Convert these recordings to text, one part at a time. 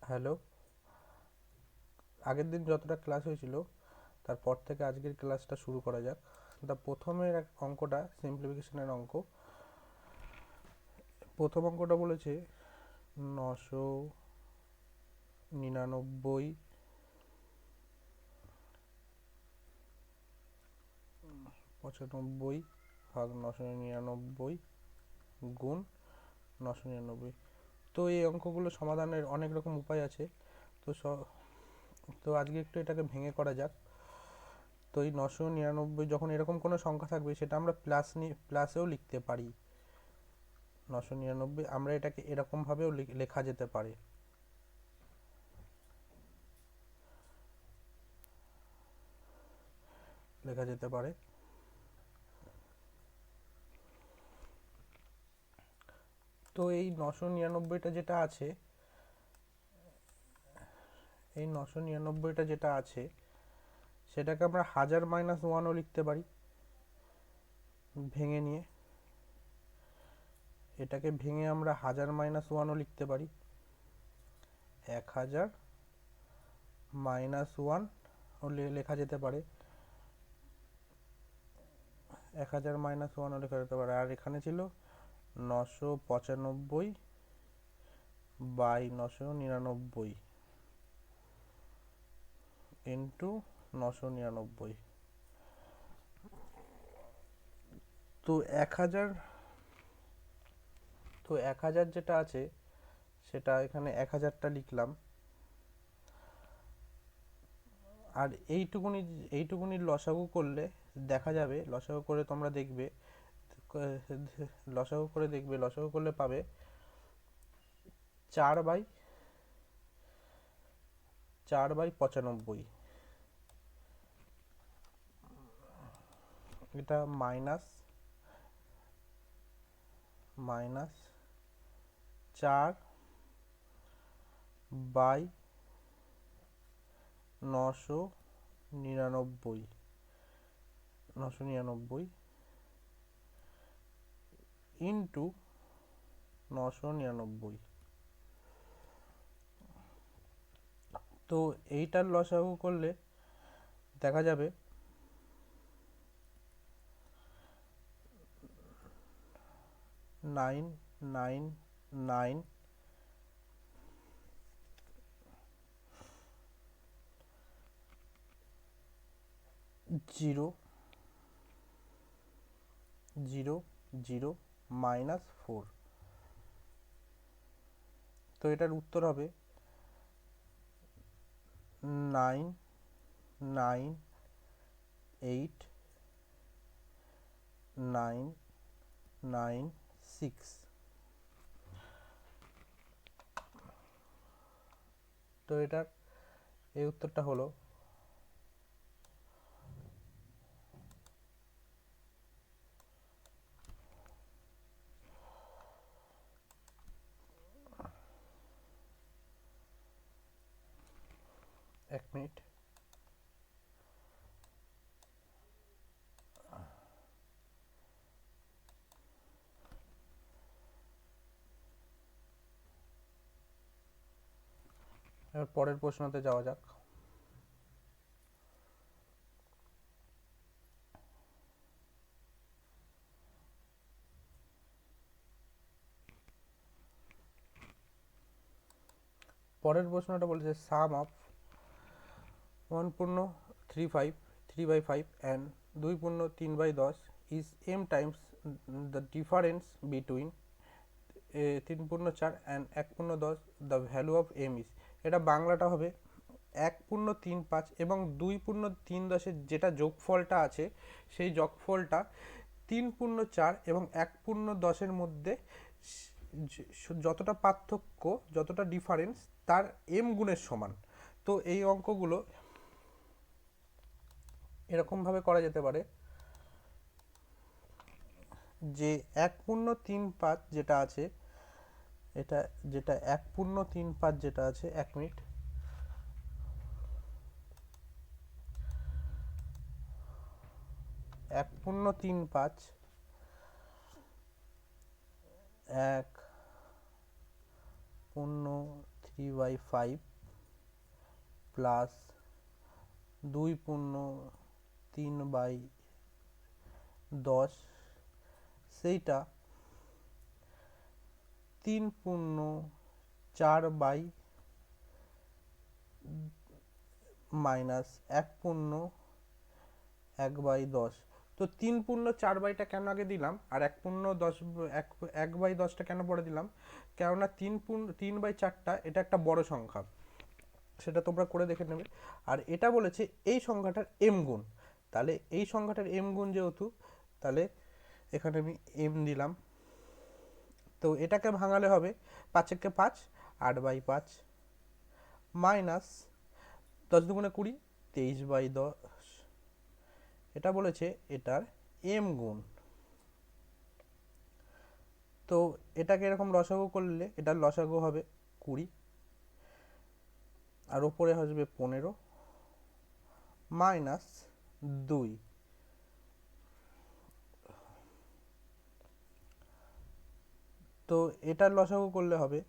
Hello. আগের দিন যতটা ক্লাস হয়েছিল তারপর থেকে আজকের ক্লাসটা শুরু করা যাক। প্রথমের অঙ্কটা সিম্পলিফিকেশনের অঙ্ক। প্রথম অঙ্কটা বলেছে 999 95 ভাগ 999 গুণ 999। তো এই অঙ্কগুলো সমাধানের অনেক রকম উপায় আছে। তো তো আজকে একটু এটাকে ভেঙে করা যাক। তো এই 999 যখন এরকম কোনো সংখ্যা থাকবে সেটা আমরা প্লাসেও লিখতে পারি। 999 আমরা এটাকে এরকমভাবেও লেখা যেতে পারে। লেখা যেতে পারে তো এই 999টা যেটা আছে, এই 999টা যেটা আছে সেটাকে আমরা 1000-1ও লিখতে পারি ভেঙে নিয়ে। এটাকে ভেঙে আমরা 1000-1ও লিখতে পারি। 1000-1ও লেখা যেতে পারে। 1000-1ও লেখা যেতে পারে। আর এখানে ছিল 995/999 ইন্টু 999। তো 1000 যেটা আছে সেটা এখানে 1000টা লিখলাম। আর এইটুকুনি লসাগু করলে দেখা যাবে, লসাগু করে তোমরা দেখবে, লসাগু করলে পাবে 4/95। এটা মাইনাস মাইনাস 4/999 ইন্টু 999। তো এইটার লসাগু করলে দেখা যাবে 999 0 0 0 -4। তো এটার উত্তর হবে 998996। তো এটার এই উত্তরটা হলো এক মিনিট। এবার পরের প্রশ্নতে যাওয়া যাক। পরের প্রশ্নটা বলেছে সাম of 1.35 3/5 and 2.3/10 is m times the difference between 3.4 and 1.10, the value of m is। এটা বাংলাটা হবে 1.35 এবং 2.3 যেটা যোগফলটা আছে সেই যোগফলটা 3.4 এবং 1.10 মধ্যে যতটা পার্থক্য, যতটা ডিফারেন্স তার এম গুণের সমান। তো এই অঙ্কগুলো এরকমভাবে করা যেতে পারে যে 1.35 যেটা আছে, এটা যেটা 1.35 যেটা আছে, 1 মিনিট। 1.35 1.35 3/5 প্লাস 2/3/10, সেইটা 3/4 মাইনাস 1/10। তো 3/4 কেন আগে দিলাম আর 1/10টা কেন পরে দিলাম, কেননা 3/4টা এটা একটা বড় সংখ্যা, সেটা তোমরা করে দেখে নেবে। আর এটা বলেছে এই সংখ্যাটার এম গুণ, তাহলে এই সংখ্যাটার এম গুণ যেহেতু, তাহলে এখানে আমি এম দিলাম। তো এটাকে ভাঙালে হবে 5 5, 8/5 মাইনাস 10 দুগুণে 20, 23/10। এটা বলেছে এটার এম গুণ। তো এটাকে এরকম লসাগু করলে এটার লসাগু হবে 20, আর ওপরে আসবে 15 মাইনাস 2। তো এটার লসাগু করলে হবে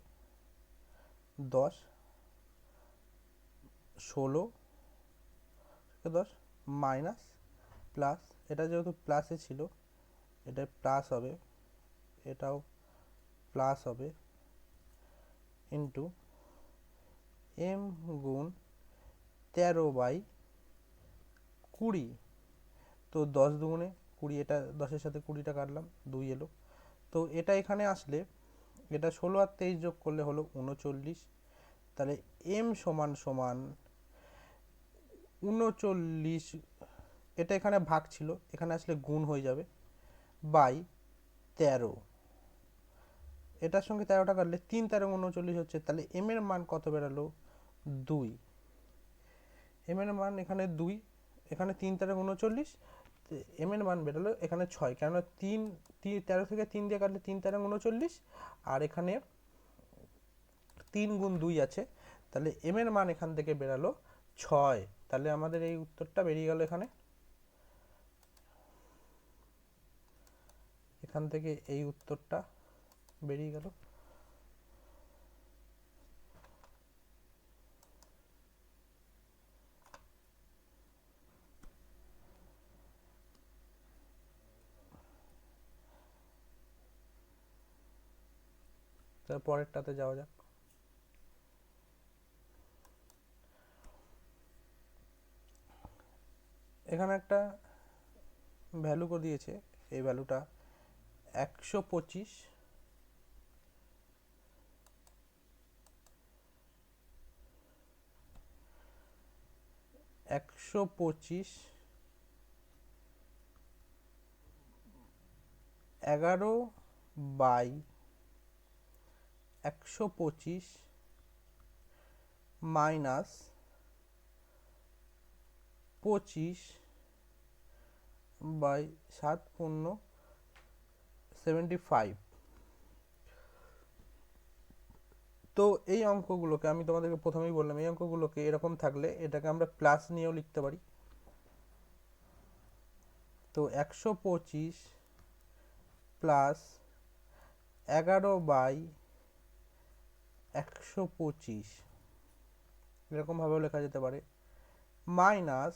10, 16 10 মাইনাস প্লাস, এটা যেহেতু প্লাসে ছিল এটা প্লাস হবে, এটাও প্লাস হবে, ইন্টু এম গুণ 13/20। তো 10 দুগুণে 20, এটা 10-এর সাথে 20টা কাটলাম, 2 এলো। তো এটা এখানে আসলে এটা 16 আর 23 যোগ করলে হলো 39। তাহলে এম সমান সমান 39, এটা এখানে ভাগ ছিল, এখানে আসলে গুণ হয়ে যাবে, বাই 13। এটার সঙ্গে 13টা কাটলে 3 13 39 হচ্ছে। তাহলে এম এর মান কত বেরালো? 2। এম এর মান এখানে 2, এখানে 3 13 39, এম এর মান বেরালো এখানে 6, কেননা 13 থেকে 3 দিয়ে কাটলে 3 13 39, আর এখানে 3 গুণ 2 আছে, তাহলে এম এর মান এখান থেকে বেরালো 6। তাহলে আমাদের এই উত্তরটা বেরিয়ে গেল এখানে, এখান থেকে এই উত্তরটা বেরিয়ে গেল। তার পরেরটাতে যাওয়া যাক। এখানে একটা ভ্যালু করে দিয়েছে, এই ভ্যালুটা 125, 11/125 মাইনাস 25/7/75। তো এই অঙ্কগুলোকে আমি তোমাদেরকে প্রথমেই বললাম, এই অঙ্কগুলোকে এরকম থাকলে এটাকে আমরা প্লাস নিয়েও লিখতে পারি। তো 125 প্লাস 11/125 এরকমভাবেও লেখা যেতে পারে, মাইনাস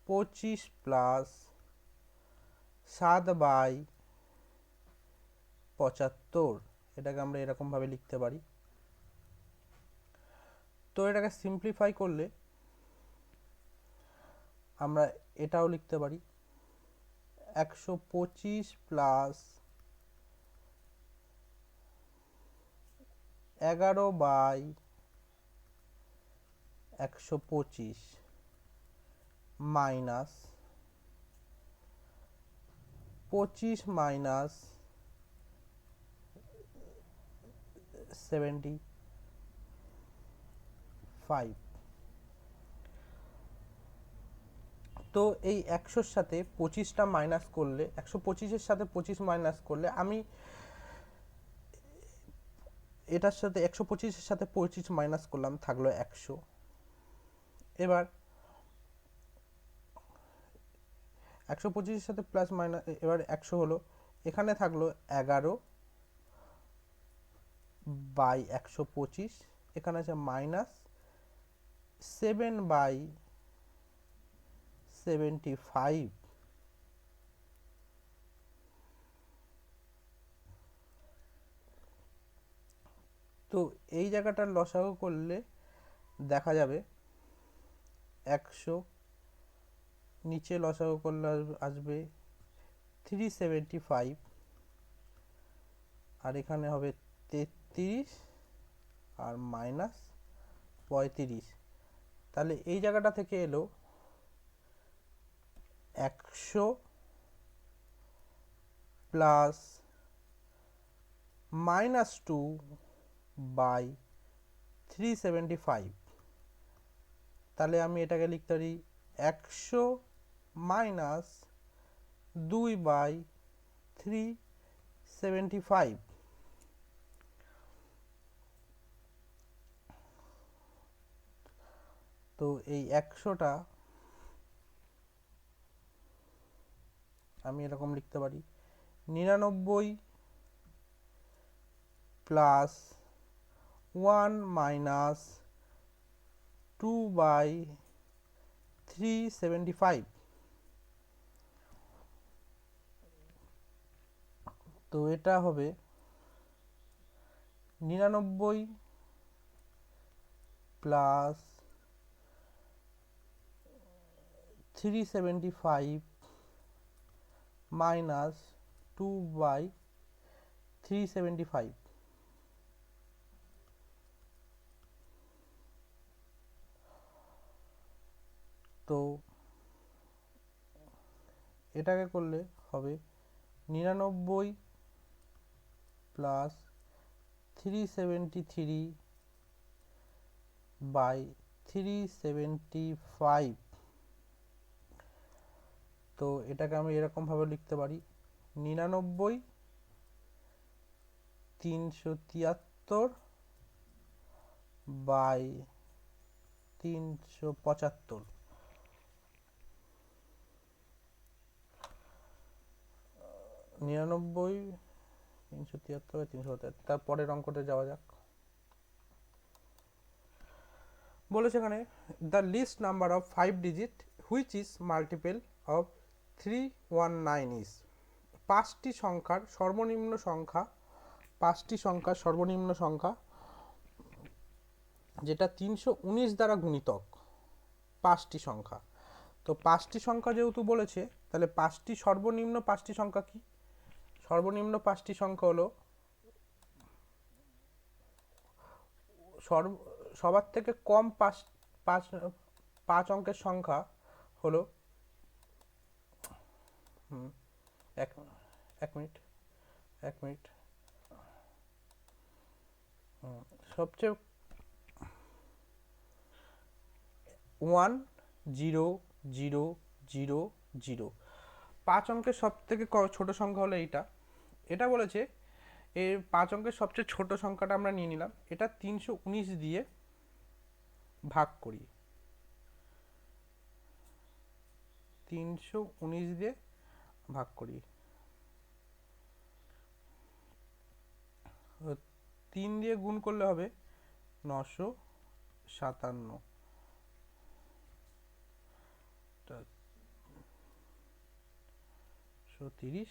25 প্লাস 7/75, এটাকে আমরা এরকমভাবে লিখতে পারি। তো এটাকে সিম্পলিফাই করলে আমরা এটাও লিখতে পারি, 125 প্লাস 11/125 মাইনাস 25 মাইনাস 75। তো এই 100-র সাথে 25টা মাইনাস করলে, 125-এর সাথে 25 মাইনাস করলে, আমি এটার সাথে 125-এর সাথে 25 মাইনাস করলাম, থাকলো 100। এবার 125-এর সাথে প্লাস মাইনাস, এবার 100 হলো, এখানে থাকলো বাই 125, এখানে আছে মাইনাস 7/75। তো এই জায়গাটার লসাগু করলে দেখা যাবে 100, নিচে লসাগু করলে আসবে 375, আর এখানে হবে 33 আর মাইনাস 35। তাহলে এই জায়গাটা থেকে এলো 100 প্লাস -2/375। তাহলে আমি এটাকে লিখতে পারি 100 মাইনাস 2/375। তো এই 100টা আমি এরকম লিখতে পারি 99 প্লাস 1 মাইনাস 2/375। তো এটা হবে 99 প্লাস 375 মাইনাস 2/375। তো এটাকে করলে হবে 99 প্লাস 373/375। তো এটাকে আমি এরকমভাবে লিখতে পারি 99 373/375। 99 373/375। তারপরের অঙ্কতে যাওয়া যাক। বলেছে এখানে the least number of 5 digit which is multiple of 319 is. পাঁচটি সংখ্যার সর্বনিম্ন সংখ্যা যেটা 319 দ্বারা গুণিতক পাঁচটি সংখ্যা। তো পাঁচটি সংখ্যা যেহেতু বলেছে, তাহলে সর্বনিম্ন পাঁচটি সংখ্যা কি? সর্বনিম্ন পাঁচটি সংখ্যা হলো সবার থেকে কম পাঁচ অঙ্কের সংখ্যা হলো এক মিনিট সবচেয়ে 1 0 0 0 0। 5 অঙ্কের সব থেকে ছোট সংখ্যা হলো এটা বলেছে এর 5 অঙ্কের সবচেয়ে ছোট সংখ্যাটা আমরা নিয়ে নিলাম, এটা 319 দিয়ে ভাগ করি। 319 দিয়ে ভাগ করি, 3 দিয়ে গুণ করলে হবে 957। 30।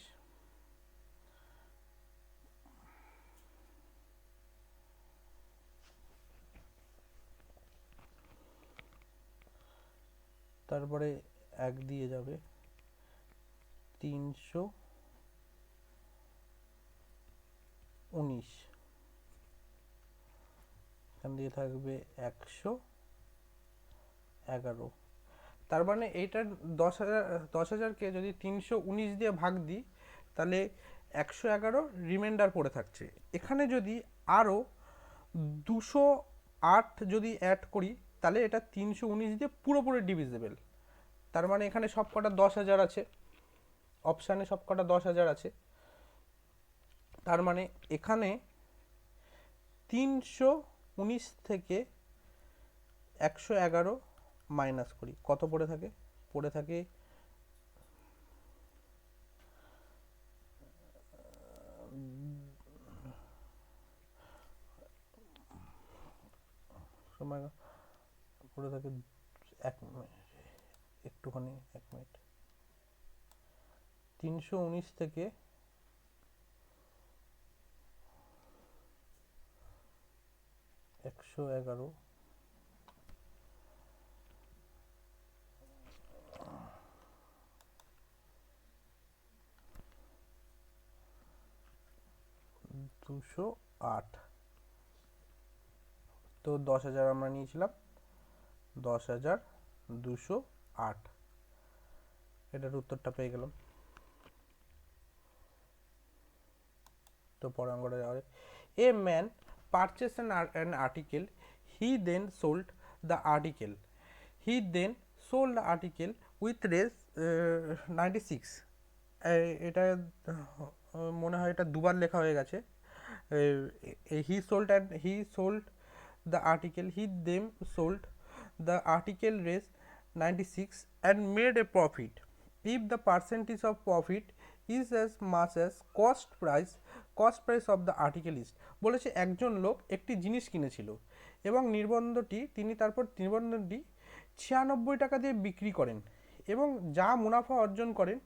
তারপরে 1 দিয়ে যাবে 319, এখান দিয়ে থাকবে 111। তার মানে এইটার 10,000কে যদি 319 দিয়ে ভাগ দিই, তাহলে 111 রিমাইন্ডার পড়ে থাকছে। এখানে যদি আরও 208 যদি অ্যাড করি, তাহলে এটা 319 দিয়ে পুরোপুরি ডিভিজেবল। তার মানে এখানে সব কটা 10,000 আছে, অপশানে সব কটা 10,000 আছে। তার মানে এখানে 319 থেকে 111 মাইনাস করি, কত পড়ে থাকে? পড়ে থাকে 2 সময় পড়ে থাকে 1 মিনিট, একটুখানি 1 মিনিট। 319 থেকে 111, 208, তো 10,000 আমরা নিয়েছিলাম, 10,208, এটার উত্তরটা পেয়ে গেলাম। তো পরের অঙ্কটা যাওয়া যায়। A man purchased an article, he then sold the article, with raise 96, এটা মনে হয় এটা দুবার লেখা হয়ে গেছে। he sold the article, he then sold the article raise 96 and made a profit. If the percentage of profit is as much as cost price of the article is, বলেছে একজন লোক একটি জিনিস কিনেছিল এবং তিনি তারপর নির্বন্ধনটি 96 টাকা দিয়ে বিক্রি করেন এবং যা মুনাফা অর্জন করেন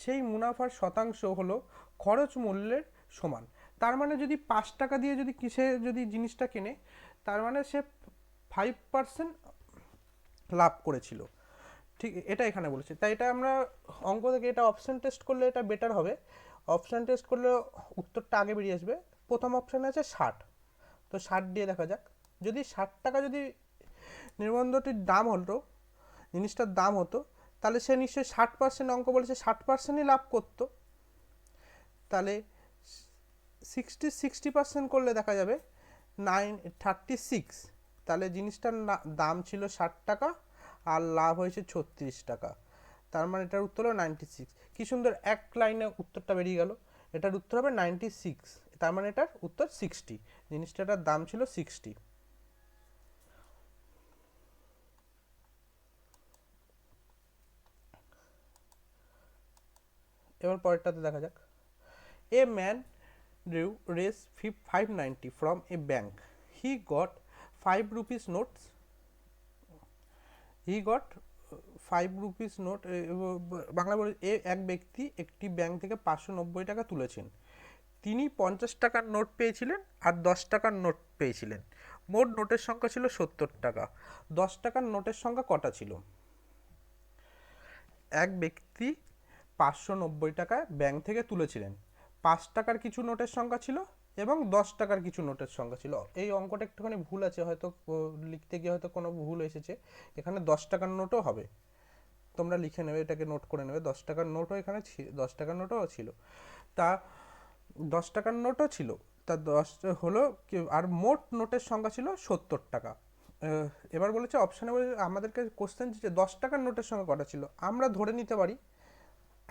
সেই মুনাফার শতাংশ হলো খরচ মূল্যের সমান। তার মানে যদি 5 টাকা দিয়ে যদি জিনিসটা কেনে, তার মানে সে 5% লাভ করেছিল। ঠিক এটা এখানে বলেছে, তাই এটা আমরা অঙ্ক থেকে এটা অপশন টেস্ট করলে এটা বেটার হবে। অপশন টেস্ট করলে উত্তরটা আগে বেরিয়ে আসবে। প্রথম অপশানে আছে 60, তো 60 দিয়ে দেখা যাক। যদি 60 টাকা যদি নির্বন্ধটির দাম হতো, জিনিসটার দাম হতো, তাহলে সে নিশ্চয়ই 60% অঙ্ক বলেছে, 60%ই লাভ করতো। তাহলে 60% করলে দেখা যাবে 36, তাহলে জিনিসটার দাম ছিল 60 টাকা আর লাভ হয়েছে 36 টাকা, তার মানে এটার উত্তর হলো 96। কি সুন্দর এক লাইনে উত্তরটা বেরিয়ে গেল। এটার উত্তর হবে 96, তার মানে এটার উত্তর 60, জিনিসটার দাম ছিল 60। এবার পরেরটাতে দেখা যাক। A man drew raise 590 from a bank, he got 5 rupees notes, Bangla বলে এক ব্যক্তি একটি ব্যাংক থেকে 590 টাকা তুলেছেন, তিনি 50 টাকার নোট পেয়েছিলেন আর 10 টাকার নোট পেয়েছিলেন, মোট নোটের সংখ্যা ছিল 70 টাকা। 10 টাকার নোটের সংখ্যা কটা ছিল? এক ব্যক্তি 590 টাকায় ব্যাংক থেকে তুলেছিলেন, 5 টাকার কিছু নোটের সংখ্যা ছিল এবং 10 টাকার কিছু নোটের সংখ্যা ছিল। এই অঙ্কটা একটুখানি ভুল আছে, হয়তো লিখতে গিয়ে হয়তো কোনো ভুল এসেছে, এখানে 10 টাকার নোটও হবে, তোমরা লিখে নেবে, এটাকে নোট করে নেবে। 10 টাকার নোটও এখানে 10 টাকার নোটও ছিল, তা 10 টাকার নোটও ছিল, তা 10 হলো আর মোট নোটের সংখ্যা ছিল 70 টাকা। এবার বলেছে অপশানে আমাদেরকে কোশ্চেন যে 10 টাকার নোটের সংখ্যা কটা ছিল। আমরা ধরে নিতে পারি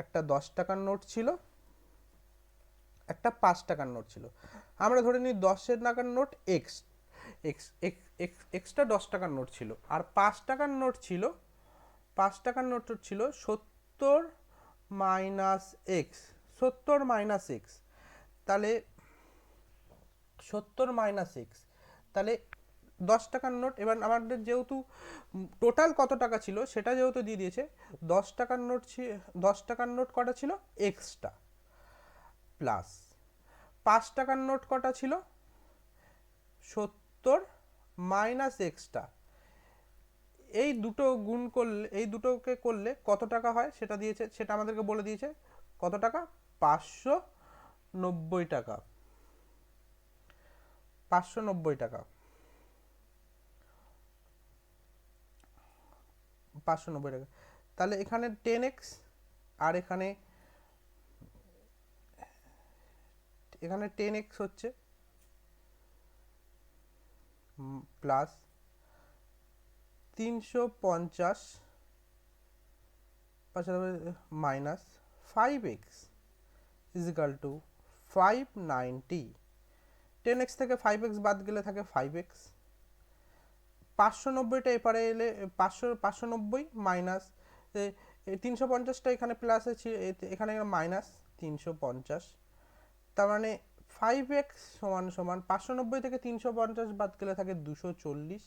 একটা 10 টাকার নোট ছিল, একটা 5 টাকার নোট ছিল। আমরা ধরে নিই 10 টাকার নোট এক্সট্রা 10 টাকার নোট ছিল, আর 5 টাকার নোট ছিল 70 মাইনাস এক্স, 70 মাইনাস এক্স, তাহলে 70 মাইনাস এক্স, তাহলে 10 টাকার নোট। এবার আমাদের যেহেতু টোটাল কত টাকা ছিল সেটা যেহেতু দিয়ে দিয়েছে, 10 টাকার নোট 10 টাকার নোট কটা ছিল এক্সট্রা, প্লাস 5 টাকার নোট কটা ছিল 70 মাইনাস এক্সট্রা, এই দুটো গুণ করলে, এই দুটোকে করলে কত টাকা হয় সেটা দিয়েছে, সেটা আমাদেরকে বলে দিয়েছে। কত টাকা? 590 টাকা, 590 টাকা, 590 টাকা। তাহলে এখানে 10x আর এখানে 10x হচ্ছে, plus 350 minus 5x is equal two 590। 10x থেকে 5x বাদ গেলে থাকে 5x। 590টা এপারে এলে 590 মাইনাস 350টা এখানে প্লাস আছে, এখানে মাইনাস 350, তার মানে 5x সমান সমান 590 থেকে 350 বাদ গেলে থাকে 240,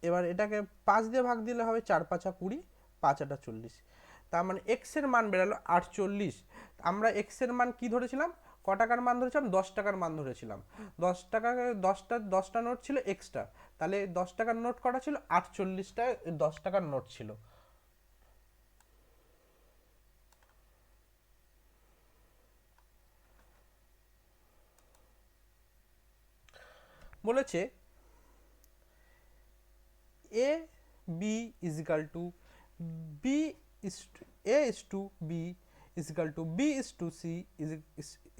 এবার এটাকে 5 দিয়ে ভাগ দিলে হবে 4 5 20, 5 8 40। তার মানে এক্স এর মান বেরালো 48। আমরা এক্স এর মান কি ধরেছিলাম, ক টাকার মান ধরেছিলাম, 10 টাকার মান ধরেছিলাম। 10 টাকা, 10টা নোট ছিল এক্সট্রা, তাহলে 10 টাকার নোট কটা ছিল, 48টা 10 টাকার নোট ছিল। বলেছে A B is equal to B is A is to B is equal to B is to C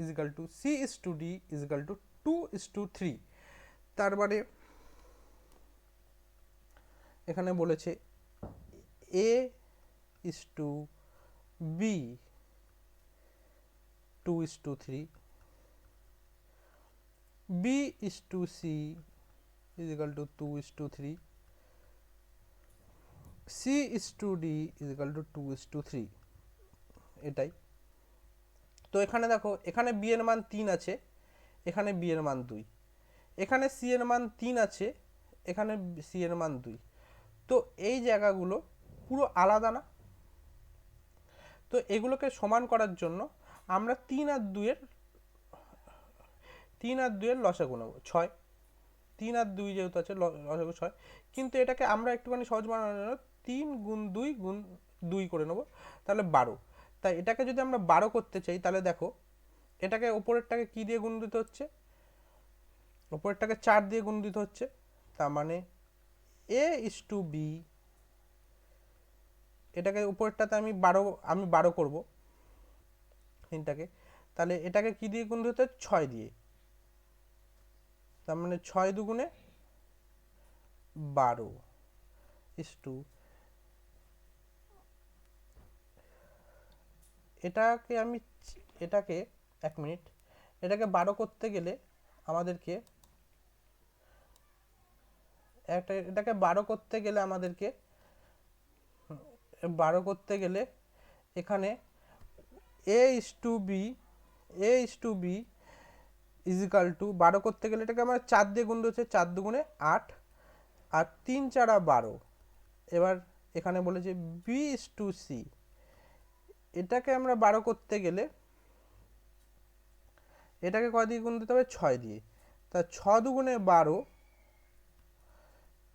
is equal to C is to D is equal to 2:3। তার মানে এখানে বলেছে A is to B 2:3, B is to C is equal to 2:3, C is to D is equal to 2:3। এটাই তো। এখানে দেখো, এখানে B এর মান 3 আছে, এখানে বি এর মান 2, এখানে সি এর মান 3 আছে, এখানে সি এর মান 2। তো এই জায়গাগুলো পুরো আলাদা না? তো এগুলোকে সমান করার জন্য আমরা 3 আর 2 এর লসাগু নেব 6। 3 আর 2 যেহেতু আছে, লসাগু 6। কিন্তু এটাকে আমরা একটুখানি সহজ বানানোর জন্য 3 গুণ 2 গুণ 2 করে নেব, তাহলে 12। তাই এটাকে যদি আমরা 12 করতে চাই, তাহলে দেখো এটাকে ওপরেরটাকে কি দিয়ে গুণ দিতে হচ্ছে, ওপরেরটাকে 4 দিয়ে গুণ দিতে হচ্ছে। তার মানে এ ইজ টু বি, এটাকে উপরেরটাতে আমি 12 করব তিনটাকে, তাহলে এটাকে কি দিয়ে গুণ দিতে হচ্ছে, 6 দিয়ে। তার মানে 6 দুগুণে 12 ইজ টু, এটাকে 1 মিনিট, এটাকে 12 করতে গেলে আমাদেরকে এটাকে 12 করতে গেলে আমাদেরকে 12 করতে গেলে এখানে A is to B, A is to B is equal to 12 করতে গেলে এটাকে আমরা 4 দিয়ে গুণ দিচ্ছে, 4 দুগুণে 8 আর 3 4 12। এবার এখানে বলেছে বি ইজ টু সি, এটাকে আমরা 12 করতে গেলে এটাকে কয় দিয়ে গুণ দিতে হবে, 6 দিয়ে। তা 6 দুগুণে 12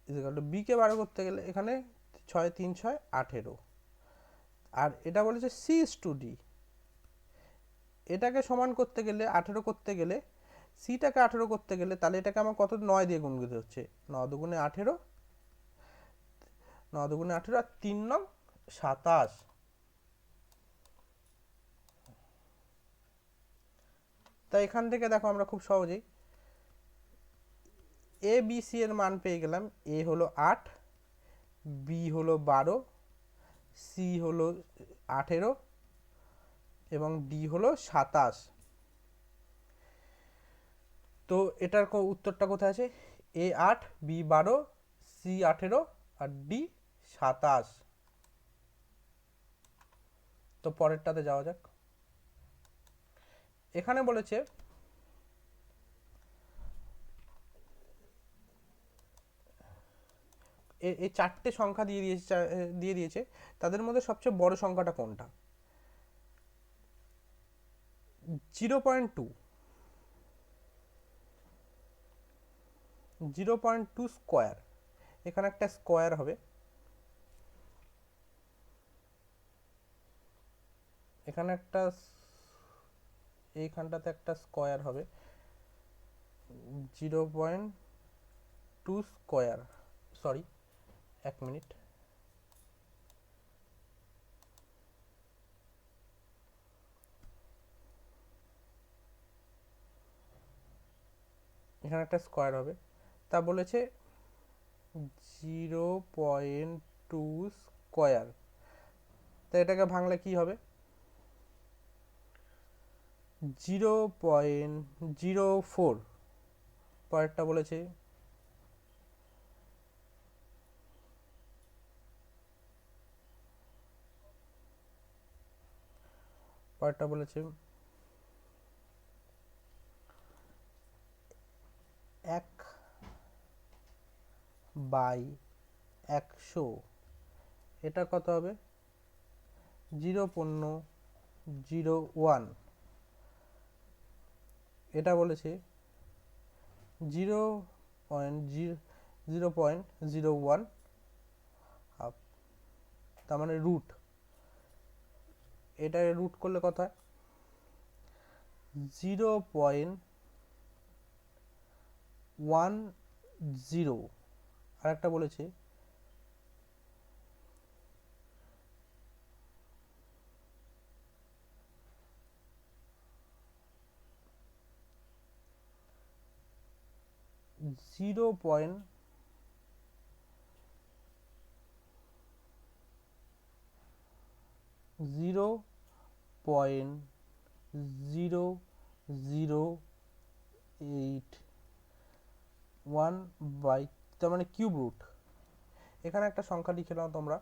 ইজ ইকাল টু, বিকে 12 করতে গেলে এখানে 6 3 6 18। আর এটা বলেছে সি ইজ টু ডি, এটাকে সমান করতে গেলে 18 করতে গেলে, সিটাকে 18 করতে গেলে, তাহলে এটাকে আমার কত, 9 দিয়ে গুণ দিতে হচ্ছে। 9 দুগুণে 18, 9 দুগুণে 18 আর 3 9 27। তাই এখান থেকে দেখো আমরা খুব সহজেই এ বি সি এর মান পেয়ে গেলাম। এ হলো 8, বি হলো 12, সি হলো 18 এবং ডি হলো 27। তো এটার উত্তরটা কোথায় আছে, এ 8, বি 12, সি 18 আর ডি 27। তো পরেরটাতে যাওয়া যাক। এখানে বলেছে এই 4টে সংখ্যা দিয়ে দিয়েছে, তাদের মধ্যে সবচেয়ে বড় সংখ্যাটা কোনটা। 0.2, 0.2 স্কোয়ার, এখানে একটা স্কোয়ার হবে, এখানে একটা, এইখানটাতে একটা স্কোয়ার হবে, 0.2 স্কোয়ার, সরি 1 মিনিট, এখানে একটা স্কোয়ার হবে। তা বলেছে 0.2 স্কোয়ার, তো এটাকে ভাঙলে কি হবে, 0.04। পরেরটা বলেছে পরেরটা বলেছে 1/4 100, এটা কত হবে 0.01, এটা বলেছে 0.01 হাফ, তার মানে রুট, এটা রুট করলে কত হয় 0.10, আর একটা বলেছে 0.0081 বাই, তার মানে কিউব রুট। এখানে একটা সংখ্যা লিখে নাও তোমরা,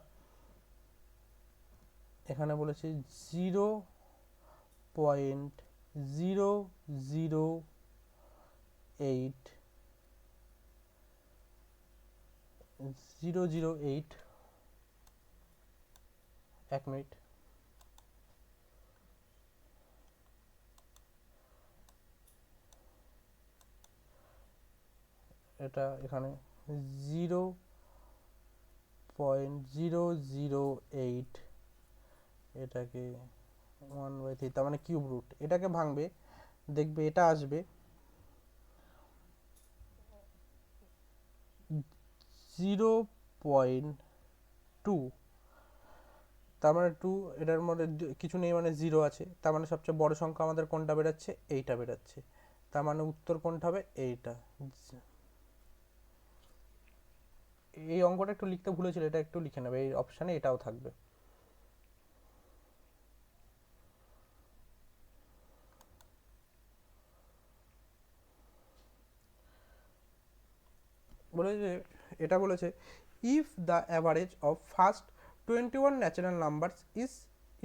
এখানে বলেছে 0.008, এক মিনিট, এটা এখানে 0.008, এটাকে 1/3, তার মানে কিউব রুট। এটাকে ভাঙবে, দেখবে এটা আসবে 0.2, তার মানে 2, এটার মধ্যে কিছু নেই মানে 0 আছে, তার মানে সবচেয়ে বড় সংখ্যা আমাদের কোনটা বেরোচ্ছে, এইটা বেরোচ্ছে, তার মানে উত্তর কোনটা হবে এইটা। এই অঙ্কটা একটু লিখতে ভুলেছিল, এটা একটু লিখে নেবে, এই অপশানে এটাও থাকবে। বলেছে, এটা বলেছে if the average of first 21 natural numbers is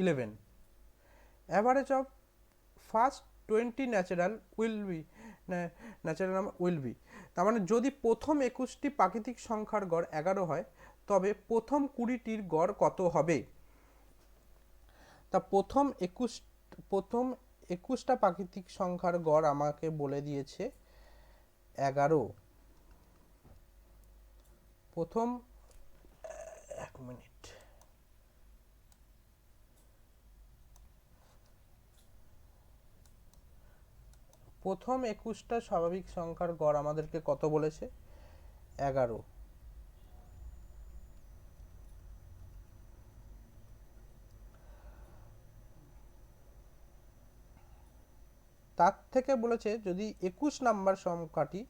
11, average of first 20 natural number will be, তার মানে যদি প্রথম 21টি প্রাকৃতিক সংখ্যার গড় 11 হয়, তবে প্রথম 20টির গড় কত হবে। তা প্রথম 21টা প্রাকৃতিক সংখ্যার গড় আমাকে বলে দিয়েছে 11। প্রথম, এক মিনিট, প্রথম 21টা স্বাভাবিক সংখ্যার গড় আমাদেরকে কত বলেছে 11। তার থেকে বলেছে যদি 21 নাম্বার সংখ্যাটি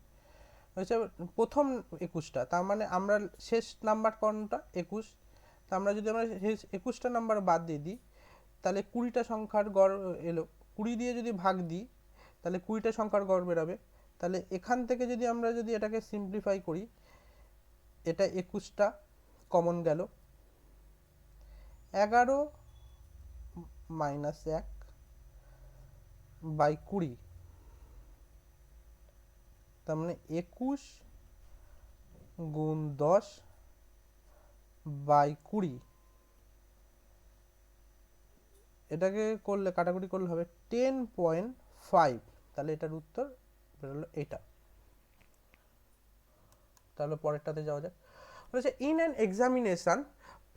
হচ্ছে প্রথম 21টা, তার মানে আমরা শেষ নাম্বার কোনটা 21, তা আমরা যদি আমরা শেষ 21টা নাম্বার বাদ দিয়ে দিই, তাহলে 20টা সংখ্যার গড় এলো, 20 দিয়ে যদি ভাগ দিই তাহলে 20টা সংখ্যার গড় বেরোবে। তাহলে এখান থেকে যদি আমরা যদি এটাকে সিম্পলিফাই করি, এটা 21টা কমন গেল, 11 মাইনাস 1 বাই 20, তার মানে 21 গুণ 10 বাই 20, এটাকে করলে কাটাকুটি করলে হবে 10.5, তাহলে এটার উত্তর বেরোলো এটা। তাহলে পরেরটাতে যাওয়া যাক। বলেছে in an examination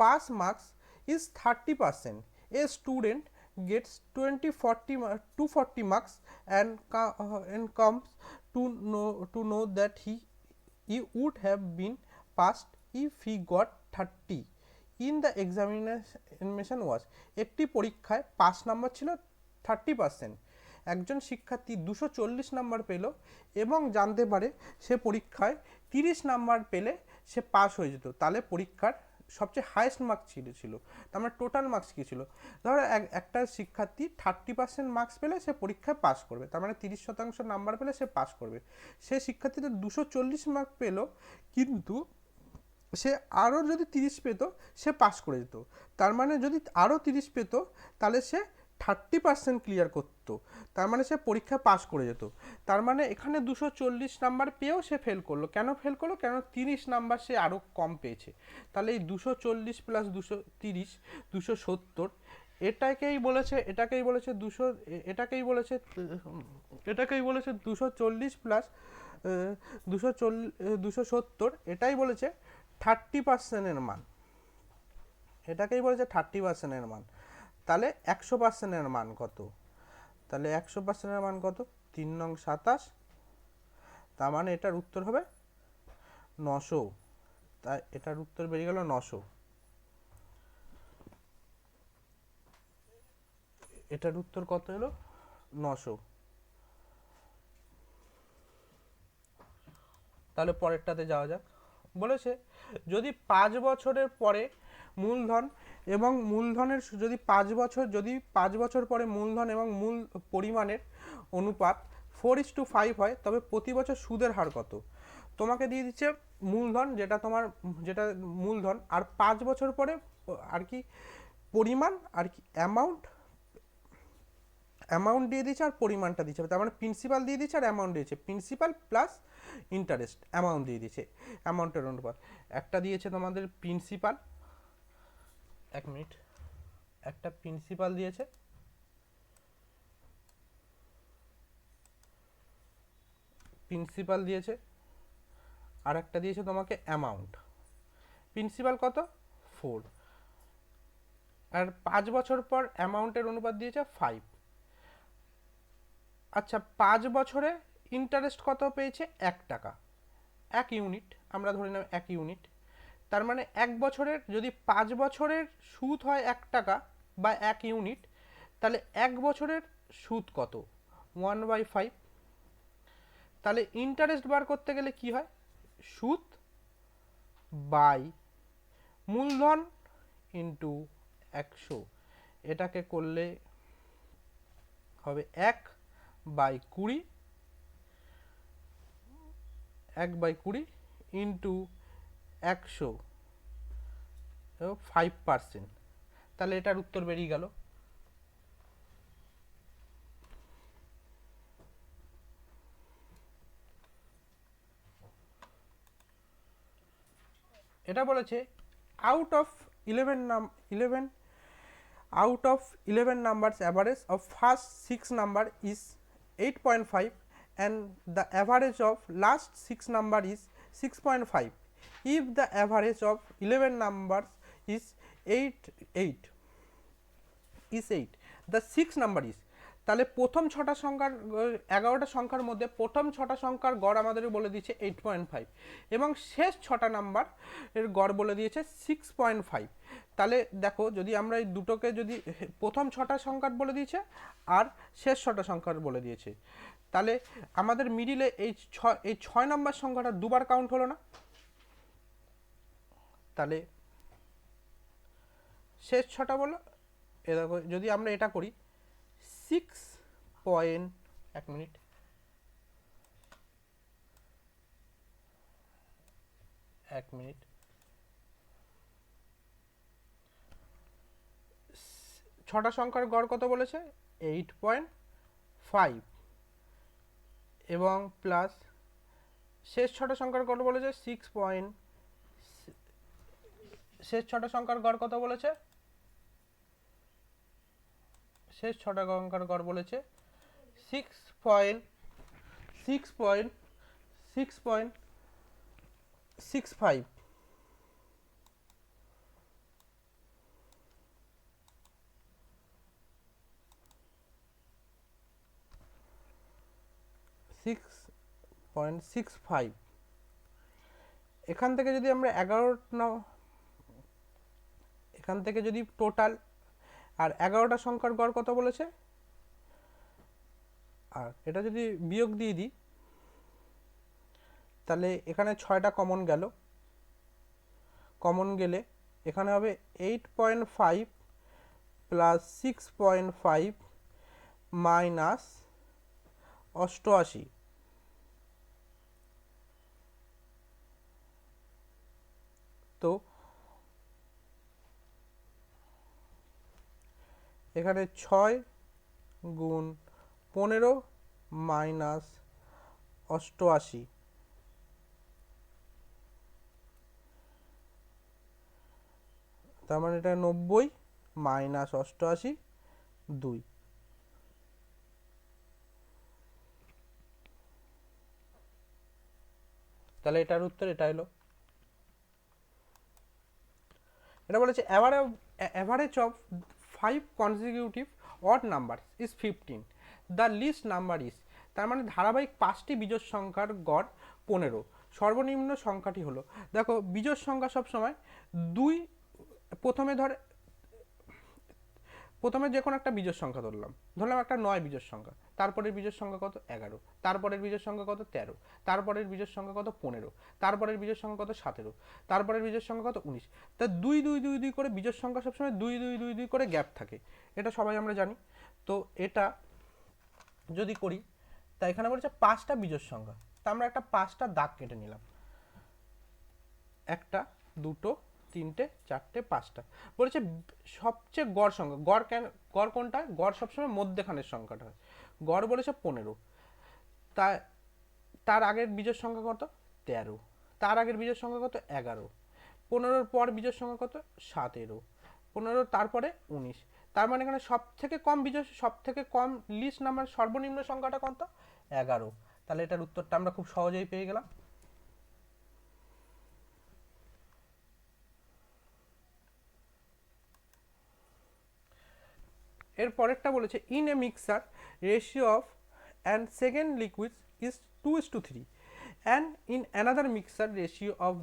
pass marks is 30%, a student gets 240 marks and comes to know that he would have been passed if he got 30 in the examination was, একটি পরীক্ষায় পাস নাম্বার ছিল 30%, একজন শিক্ষার্থী 240 নাম্বার পেল এবং জানতে পারে সে পরীক্ষায় 30 নাম্বার পেলে সে পাস হয়ে যেত, তাহলে পরীক্ষার সবচেয়ে হাইয়েস্ট মার্কস ছিল, তার মানে টোটাল মার্কস কী ছিল, ধরো একটা শিক্ষার্থী 30% মার্কস পেলে সে পরীক্ষায় পাস করবে, তার মানে 30% নাম্বার পেলে সে পাস করবে। সে শিক্ষার্থীটা 240 মার্ক পেল, কিন্তু সে আরও যদি 30 পেত সে পাস করে যেত, তার মানে যদি আরও 30 পেত তাহলে সে 30% ক্লিয়ার করতো, তার মানে সে পরীক্ষা পাস করে যেত। তার মানে এখানে 240 নাম্বার পেয়েও সে ফেল করলো। কেন ফেল করলো? কেন 30 নাম্বার সে আরও কম পেয়েছে। তাহলে এই 240 প্লাস 230 270, এটাকেই বলেছে 240 প্লাস 270, এটাই বলেছে 30%-এর মান। এটাকেই বলেছে 30%-এর মান। তাহলে 100%-এর মান কত? তাহলে 100%-এর মান কত? 3 নং 27, তার মানে এটার উত্তর হবে 900। তাই এটার উত্তর বেরিয়ে গেল 900। এটার উত্তর কত এলো? 900। তাহলে পরেরটাতে যাওয়া যাক। বলেছে যদি 5 বছরের পরে মূলধন এবং মূলধনের যদি 5 বছর পরে মূলধন এবং মূল পরিমাণের অনুপাত 4:5 হয়, তবে প্রতি বছর সুদের হার কত? তোমাকে দিয়ে দিচ্ছে মূলধন, যেটা মূলধন, আর 5 বছর পরে আর কি পরিমাণ আর কি অ্যামাউন্ট দিয়ে দিচ্ছে আর পরিমাণটা দিচ্ছে। তার মানে প্রিন্সিপাল দিয়ে দিচ্ছে আর অ্যামাউন্ট দিয়েছে, প্রিন্সিপাল প্লাস ইন্টারেস্ট অ্যামাউন্ট দিয়ে দিচ্ছে, অ্যামাউন্টের অনুপাত। একটা দিয়েছে তোমাদের প্রিন্সিপাল, 1 মিনিট, একটা প্রিন্সিপাল দিয়েছে, আর একটা দিয়েছে তোমাকে অ্যামাউন্ট। প্রিন্সিপাল কত? 4, আর 5 বছর পর অ্যামাউন্টের অনুপাত দিয়েছে 5। আচ্ছা, 5 বছরে ইন্টারেস্ট কত পেয়েছে? 1 টাকা, 1 ইউনিট, আমরা ধরে নেব 1 ইউনিট। তার মানে 1 বছরের যদি 5 বছরের সুদ হয় 1 টাকা বা 1 ইউনিট, তাহলে 1 বছরের সুদ কত? 1/5। তাহলে ইন্টারেস্ট বার করতে গেলে কি হয়? সুদ বাই মূলধন ইন্টু 100। এটাকে করলে হবে 1/20, 1/20 ইন্টু 100, 5%। তাহলে এটার উত্তর বেরিয়ে গেল। এটা বলেছে out of 11 numbers, average of first 6 number is 8.5 and the average of last 6 number is 6.5. If the average of 11 numbers is 8, the 6 number is, তাহলে প্রথম 6টা সংখ্যার 11টা সংখ্যার মধ্যে প্রথম 6টা সংখ্যার গড় আমাদের বলে দিয়েছে 8.5 এবং শেষ 6টা নাম্বার এর গড় বলে দিয়েছে 6.5। তাহলে দেখো, যদি আমরা এই দুটোকে যদি প্রথম 6টা সংখ্যার বলে দিয়েছে আর শেষ 6টা সংখ্যার বলে দিয়েছে, তাহলে আমাদের মিডিলে এই 6 নাম্বার সংখ্যাটা দুবার কাউন্ট হলো না? তাহলে শেষ 6টা বলো, এ দেখো যদি আমরা এটা করি 1 মিনিট, 1 মিনিট, 6টা সংখ্যার গড় কত বলেছে? 8.5 এবং প্লাস শেষ 6টা সংখ্যার গড় বলেছে 6. শেষ 6টা সংখ্যার গড় কত বলেছে? শেষ 6টা সংখ্যার গড় বলেছে 6.65। 6.65। এখান থেকে যদি আমরা এখান থেকে যদি টোটাল আর 11টা সংখ্যার গড় কত বলেছে, আর এটা যদি বিয়োগ দিয়ে দিই, তাহলে এখানে 6টা কমন গেলে এখানে হবে 8.5 প্লাস 6.5 মাইনাস 88। তো এখানে 6 গুণ 15 মাইনাস 88, তার মানে এটা 90 মাইনাস 88 2। তাহলে এটার উত্তর এটা হলো। এটা বলেছে average of 5 consecutive odd number is 15, the least number is, তার মানে ধারাবাহিক 5টি বিজোড় সংখ্যার গড় 15, সর্বনিম্ন সংখ্যাটি হলো। দেখো বিজোড় সংখ্যা সবসময় 2, প্রথমে যে কোনো একটা বিজোড় সংখ্যা ধরলাম একটা 9 বিজোড় সংখ্যা, তারপরের বিজোড় সংখ্যা কত 11, তারপরের বিজোড় সংখ্যা কত 13, তারপরের বিজোড় সংখ্যা কত 15, তারপরের বিজোড় সংখ্যা কত 17, তারপরের বিজোড় সংখ্যা কত 19। তা 2 2 2 2 করে বিজোড় সংখ্যা সবসময় 2 2 2 2 করে গ্যাপ থাকে, এটা সবাই আমরা জানি। তো এটা যদি করি, তা এখানে বলছে 5টা বিজোড় সংখ্যা, তা আমরা একটা 5টা দাগ কেটে নিলাম, 1 2 3 4 5টা। বলেছে সবচেয়ে গড় সংখ্যা, গড় কোনটা, গড় সবসময় মধ্যখানের সংখ্যাটা হয়, গড় বলেছে 15, তার আগের বিজোড় সংখ্যা কত 13, তার আগের বিজোড় সংখ্যা কত 11, 15-র পর বিজোড় সংখ্যা কত 17, 15 তারপরে 19, তার মানে এখানে সব থেকে কম বিজোড়, সব থেকে কম লিস্ট নাম্বার সর্বনিম্ন সংখ্যাটা কত 11। তাহলে এটার উত্তরটা আমরা খুব সহজেই পেয়ে গেলাম। এর পরেরটা বলেছে in a mixer ratio of and second liquids is 2:3, and in another mixer ratio of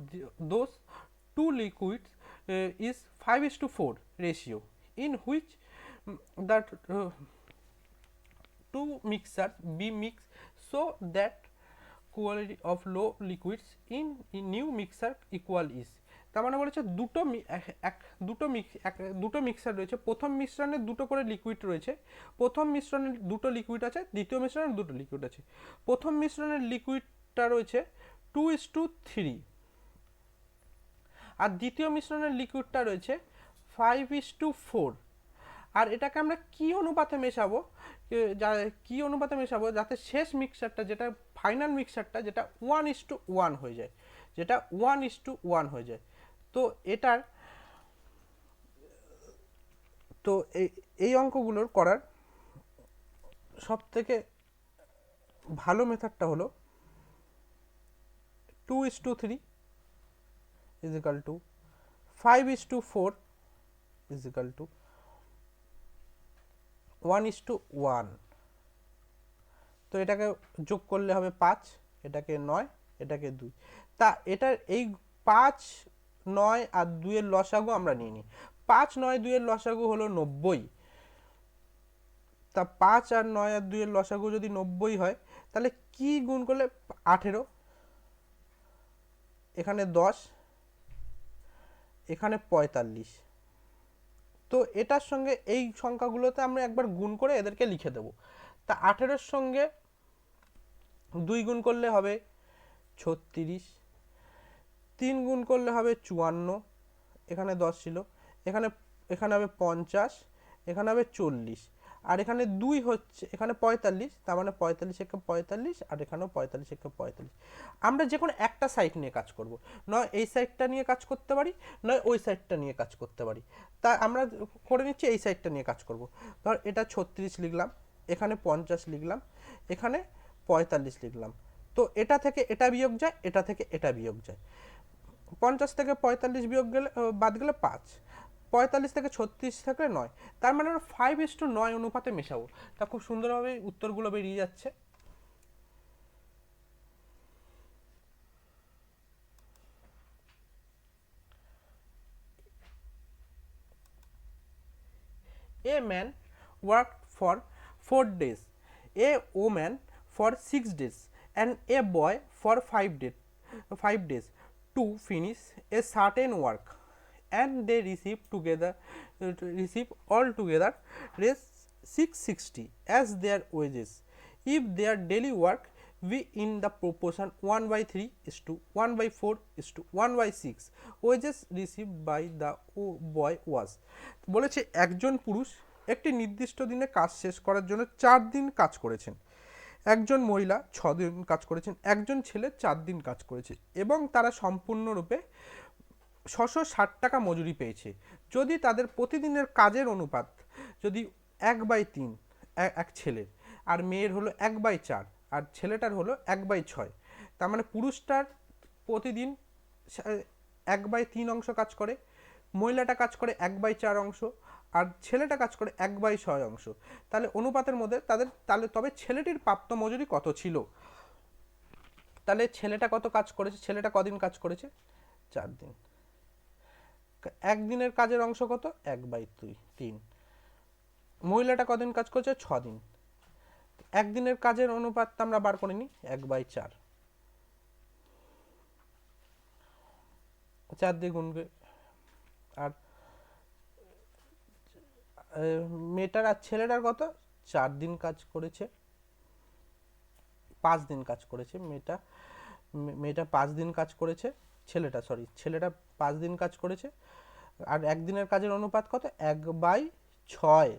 those two liquids is 5:4 ratio, in which that two mixers be mixed so that quality of low liquids in new mixer equal is। তার মানে বলেছে দুটো mixer রয়েছে, প্রথম মিশ্রণে দুটো করে liquid রয়েছে, প্রথম মিশ্রণে দুটো লিকুইড আছে, দ্বিতীয় মিশ্রণে দুটো লিকুইড আছে। প্রথম মিশ্রণের লিকুইডটা রয়েছে 2:3, আর দ্বিতীয় মিশ্রণের লিকুইডটা রয়েছে 5:4। আর এটাকে আমরা কি অনুপাতে মেশাবো, যাতে শেষ মিক্সারটা, যেটা ফাইনাল মিক্সারটা, যেটা 1:1 হয়ে যায়, যেটা 1:1 হয়ে যায়। তো এটার তো এই অঙ্কগুলোর করার সব থেকে ভালো মেথডটা হলো 2:3 is equal to 5:4 is equal to 1:1। তো এটাকে যোগ করলে হবে 5, এটাকে 9, এটাকে 2। তা এটার এই 5, 9 আর 2 এর লসাগু আমরা নিয়ে নিই। 5, 9, 2 এর লসাগু হলো 90। তা 5 আর 9 আর 2 এর লসাগু যদি 90 হয়, তাহলে কি গুণ করলে 18, এখানে 10, এখানে 45। তো এটার সঙ্গে এই সংখ্যাগুলোতে আমরা একবার গুণ করে এদেরকে লিখে দেব। তা 18-এর সঙ্গে 2 গুণ করলে হবে 36, 3 গুণ করলে হবে 54, এখানে 10 ছিল, এখানে হবে 50, এখানে হবে 40, আর এখানে 2 হচ্ছে, এখানে 45, তার মানে 45 একে 45, আর এখানেও 45 একে 45। আমরা যে কোনো একটা সাইড নিয়ে কাজ করব, নয় এই সাইডটা নিয়ে কাজ করতে পারি, নয় ওই সাইডটা নিয়ে কাজ করতে পারি। তা আমরা করে নিচ্ছি এই সাইডটা নিয়ে কাজ করব। ধর এটা 36 লিখলাম, এখানে 50 লিখলাম, এখানে 45 লিখলাম। তো এটা থেকে এটা বিয়োগ যায়, এটা থেকে এটা বিয়োগ যায়। 50 থেকে 45 বিয়োগ গেলে বাদ গেলে 5, 45 থেকে 36 থাকলে 9। তার মানে আমরা 5:9 অনুপাতে মেশাবো। তা খুব সুন্দরভাবে উত্তরগুলো বেরিয়ে যাচ্ছে। A man worked for 4 days, a woman for 6 days, and a boy for 5 days to finish a certain work, and they receive altogether 660 as their wages. If their daily work be in the proportion 1/3:1/4:1/6, wages received by the boy was। বলেছে একজন পুরুষ একটি নির্দিষ্ট দিনে কাজ শেষ করার জন্য 4 দিন কাজ করেছেন। একজন মহিলা 6 দিন কাজ করেছেন, একজন ছেলে 4 দিন কাজ করেছে এবং তারা সম্পূর্ণরূপে 660 টাকা মজুরি পেয়েছে। যদি তাদের প্রতিদিনের কাজের অনুপাত যদি 1/3 এক ছেলের, আর মেয়ের হলো 1/4, আর ছেলেটার হলো 1/6, তার মানে পুরুষটার প্রতিদিন 1/3 অংশ কাজ করে, মহিলাটা কাজ করে 1/4 অংশ, আর ছেলেটা কাজ করে 1/6 অংশ। তাহলে অনুপাতের মধ্যে তাহলে তবে ছেলেটির প্রাপ্ত মজুরি কত ছিল? তাহলে ছেলেটা কত কাজ করেছে? ছেলেটা কদিন কাজ করেছে? 4 দিন। একদিনের কাজের অংশ কত? 1/3। মহিলাটা কদিন কাজ করেছে? 6 দিন। একদিনের কাজের অনুপাত আমরা বার করে নিই, 1/4। 4 দিয়ে গুনবে। আর মেয়েটার আর ছেলেটার কত? 4 দিন কাজ করেছে, 5 দিন কাজ করেছে। মেয়েটা 5 দিন কাজ করেছে, ছেলেটা 5 দিন কাজ করেছে। আর একদিনের কাজের অনুপাত কত? 1/6।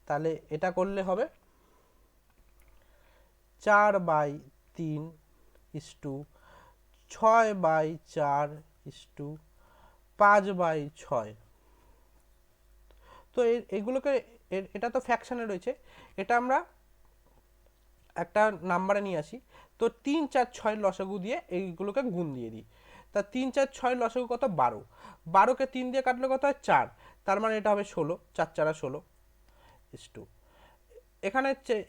তাহলে এটা করলে হবে 4/3 ইস্টু 6/4 ইস্টু 5/6। তো এইগুলোকে, এটা তো ফ্র্যাকশনে রয়েছে, এটা আমরা একটা নাম্বারে নিয়ে আসি। তো 3, 4, 6 লসাগু দিয়ে এইগুলোকে গুণ দিয়ে দিই। তা 3, 4, 6 লসাগু কত? 12। 12কে 3 দিয়ে কাটলে কত হয়? 4। তার মানে এটা হবে 16, 4 4 16 ইস্টু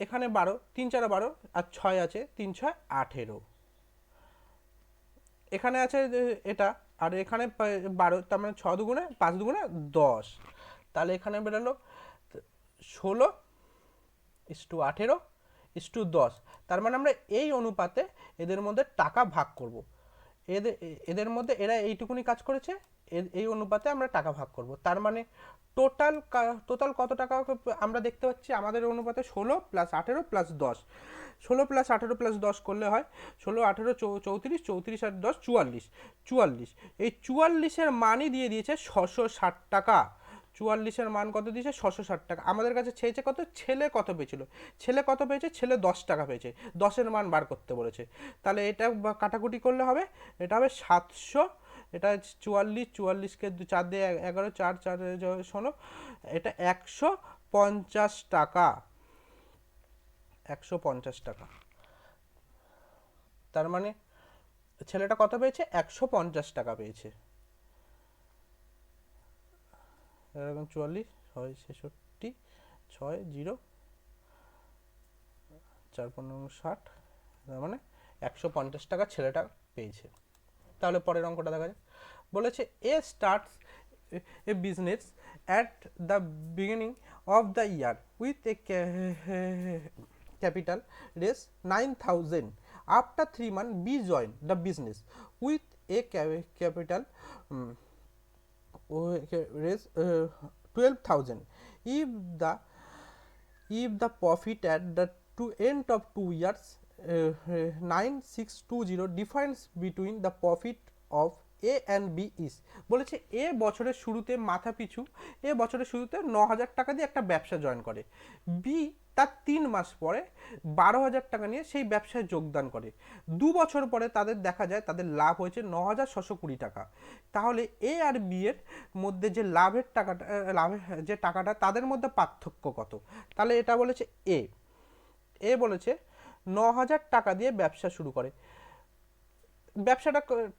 এখানে 12, 3 4 12, আর 6 আছে, 3 6 18। এখানে আছে এটা, আর এখানে 12, তার মানে 6 দুগুণে 5 দুগুণে 10। তাহলে এখানে বেরোলো 16 ইস্টু 18 ইস্টু 10। তার মানে আমরা এই অনুপাতে এদের মধ্যে টাকা ভাগ করব। এদের মধ্যে এরা এইটুকুনি কাজ করেছে, এই অনুপাতে আমরা টাকা ভাগ করব। তার মানে টোটাল কত টাকা আমরা দেখতে পাচ্ছি আমাদের অনুপাতে? 16 প্লাস 18 প্লাস 10। 16 প্লাস 18 প্লাস 10 করলে হয় 16 18 34, 34 আর 10 44। 44, এই 44-এর মানই দিয়ে দিয়েছে 660 টাকা। 44-এর মান কত দিয়েছে? 660 টাকা। আমাদের কাছে চেয়েছে কত? ছেলে কত পেয়েছিল? ছেলে কত পেয়েছে? ছেলে 10 টাকা পেয়েছে। 10-এর মান বার করতে বলেছে। তাহলে এটা কাটাকুটি করলে হবে, এটা হবে 700, এটা 44, 44কে 4 দিয়ে 11, 4 4 16, এটা 150 টাকা। 150 টাকা। তার মানে ছেলেটা কত পেয়েছে? 150 টাকা পেয়েছে। এরকম 44, 6 66, 6 0 4 15 60, তার মানে 150 টাকা ছেলেটা পেয়েছে। তাহলে পরের অঙ্কটা দেখা যায়। বলেছে a starts a business at the beginning of the year with a capital raise 9,000. After 3 months, B joined the business with a capital raise 12,000. If the profit at the end of 2 years 9620 difference between the profit of A and B is, বলেছে এ বছরের শুরুতে মাথা পিছু, এ বছরের শুরুতে 9,000 টাকা দিয়ে একটা ব্যবসা জয়েন করে। বি তার 3 মাস পরে 12,000 টাকা নিয়ে সেই ব্যবসায় যোগদান করে। 2 বছর পরে তাদের দেখা যায় তাদের লাভ হয়েছে 9,620 টাকা। তাহলে এ আর বি এর মধ্যে যে লাভের টাকাটা তাদের মধ্যে পার্থক্য কত? তাহলে এটা বলেছে এ বলেছে 9,000 টাকা দিয়ে ব্যবসা শুরু করে।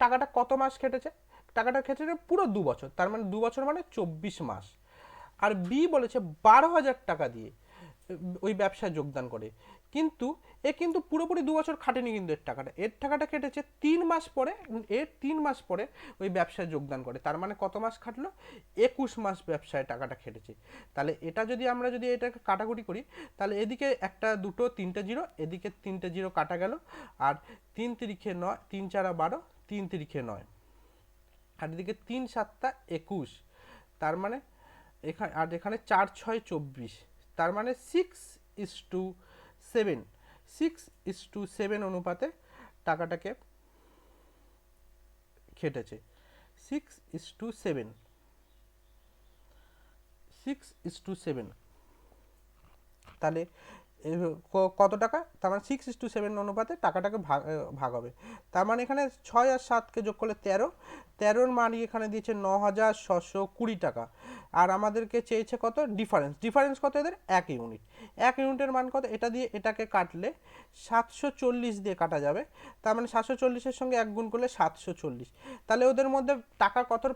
টাকাটা কত মাস খেটেছে? টাকাটা খেটেছে পুরো 2 বছর, তার মানে 2 বছর মানে 24 মাস। আর বি বলেছে 12,000 টাকা দিয়ে ওই ব্যবসায় যোগদান করে, কিন্তু কিন্তু পুরোপুরি 2 বছর খাটেনি, কিন্তু এর টাকাটা কেটেছে 3 মাস পরে। 3 মাস পরে ওই ব্যবসায় যোগদান করে, তার মানে কত মাস খাটলো? 21 মাস ব্যবসায় টাকাটা খেটেছে। তাহলে এটা যদি আমরা এটাকে কাটাকুটি করি, তাহলে এদিকে 1 2 3টে জিরো, এদিকে 3টে জিরো কাটা গেল, আর 3 3 9, 3 4 12, 3 3 9, আর এদিকে 3 7 21, তার মানে এখানে 4 6 24, তার মানে 6:7 অনুপাতে টাকাটাকে খেটেছে। 6:7 তাহলে কত টাকা, তার মানে 6:7 অনুপাতে টাকাটাকে ভাগ হবে। তার মানে এখানে 6 আর 7কে যোগ করলে 13, 13-র মানই এখানে দিয়েছে 9,620 টাকা। আর আমাদেরকে চেয়েছে কত ডিফারেন্স কত এদের 1 ইউনিট। 1 ইউনিটের মান কত, এটা দিয়ে এটাকে কাটলে 740 দিয়ে কাটা যাবে। তার মানে 740-এর সঙ্গে 1 গুণ করলে 740। তাহলে ওদের মধ্যে টাকা কতর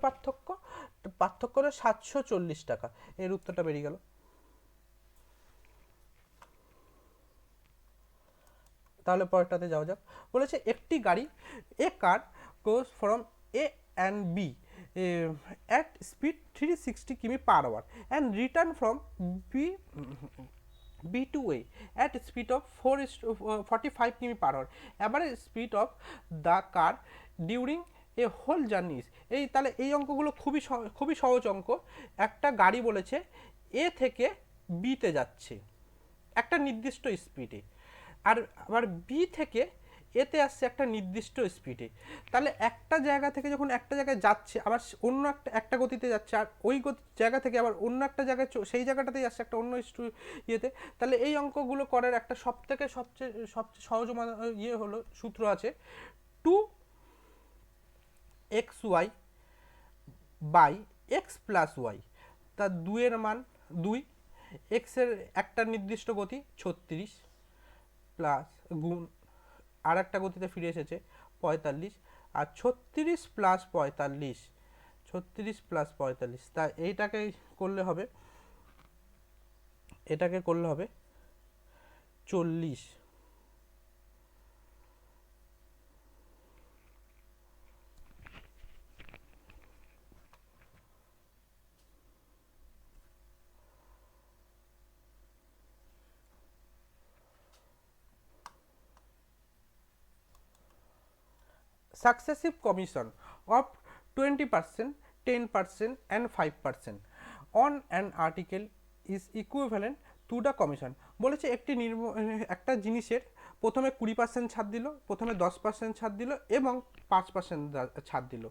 পার্থক্য হলো 740 টাকা। এর উত্তরটা বেরিয়ে গেল। তাহলে পরেরটাতে যাওয়া যাক। বলেছে একটি গাড়ি, a car goes from A and B at speed 360 km/h and return from B to A at speed of 45 km/h. Average speed of the car during a whole journey is, এই তাহলে এই অঙ্কগুলো খুবই সহজ অঙ্ক। একটা গাড়ি বলেছে এ থেকে বিতে যাচ্ছে একটা নির্দিষ্ট স্পিডে, আর আবার বি থেকে এতে আসছে একটা নির্দিষ্ট স্পিডে। তাহলে একটা জায়গা থেকে যখন একটা জায়গায় যাচ্ছে, আবার অন্য একটা গতিতে যাচ্ছে, আর ওই জায়গা থেকে আবার অন্য একটা জায়গায় সেই জায়গাটাতেই আসছে একটা অন্য ইয়েতে। তাহলে এই অঙ্কগুলো করার একটা সবচেয়ে সহজ হলো সূত্র আছে 2xy by x plus Y. তা 2-এর মান 2, এক্সের একটা নির্দিষ্ট গতি 36 প্লাস গুণ আর একটা গতিতে ফিরে এসেছে 45, আর 36 প্লাস 45, তা এটাকে করলে হবে 40। Successive commission of 20%, 10% and 5% on an article is equivalent to the commission. বলেছে একটা জিনিসের প্রথমে 20% ছাড় দিল, প্রথমে 10% ছাড় দিল এবং 5% ছাড় দিল।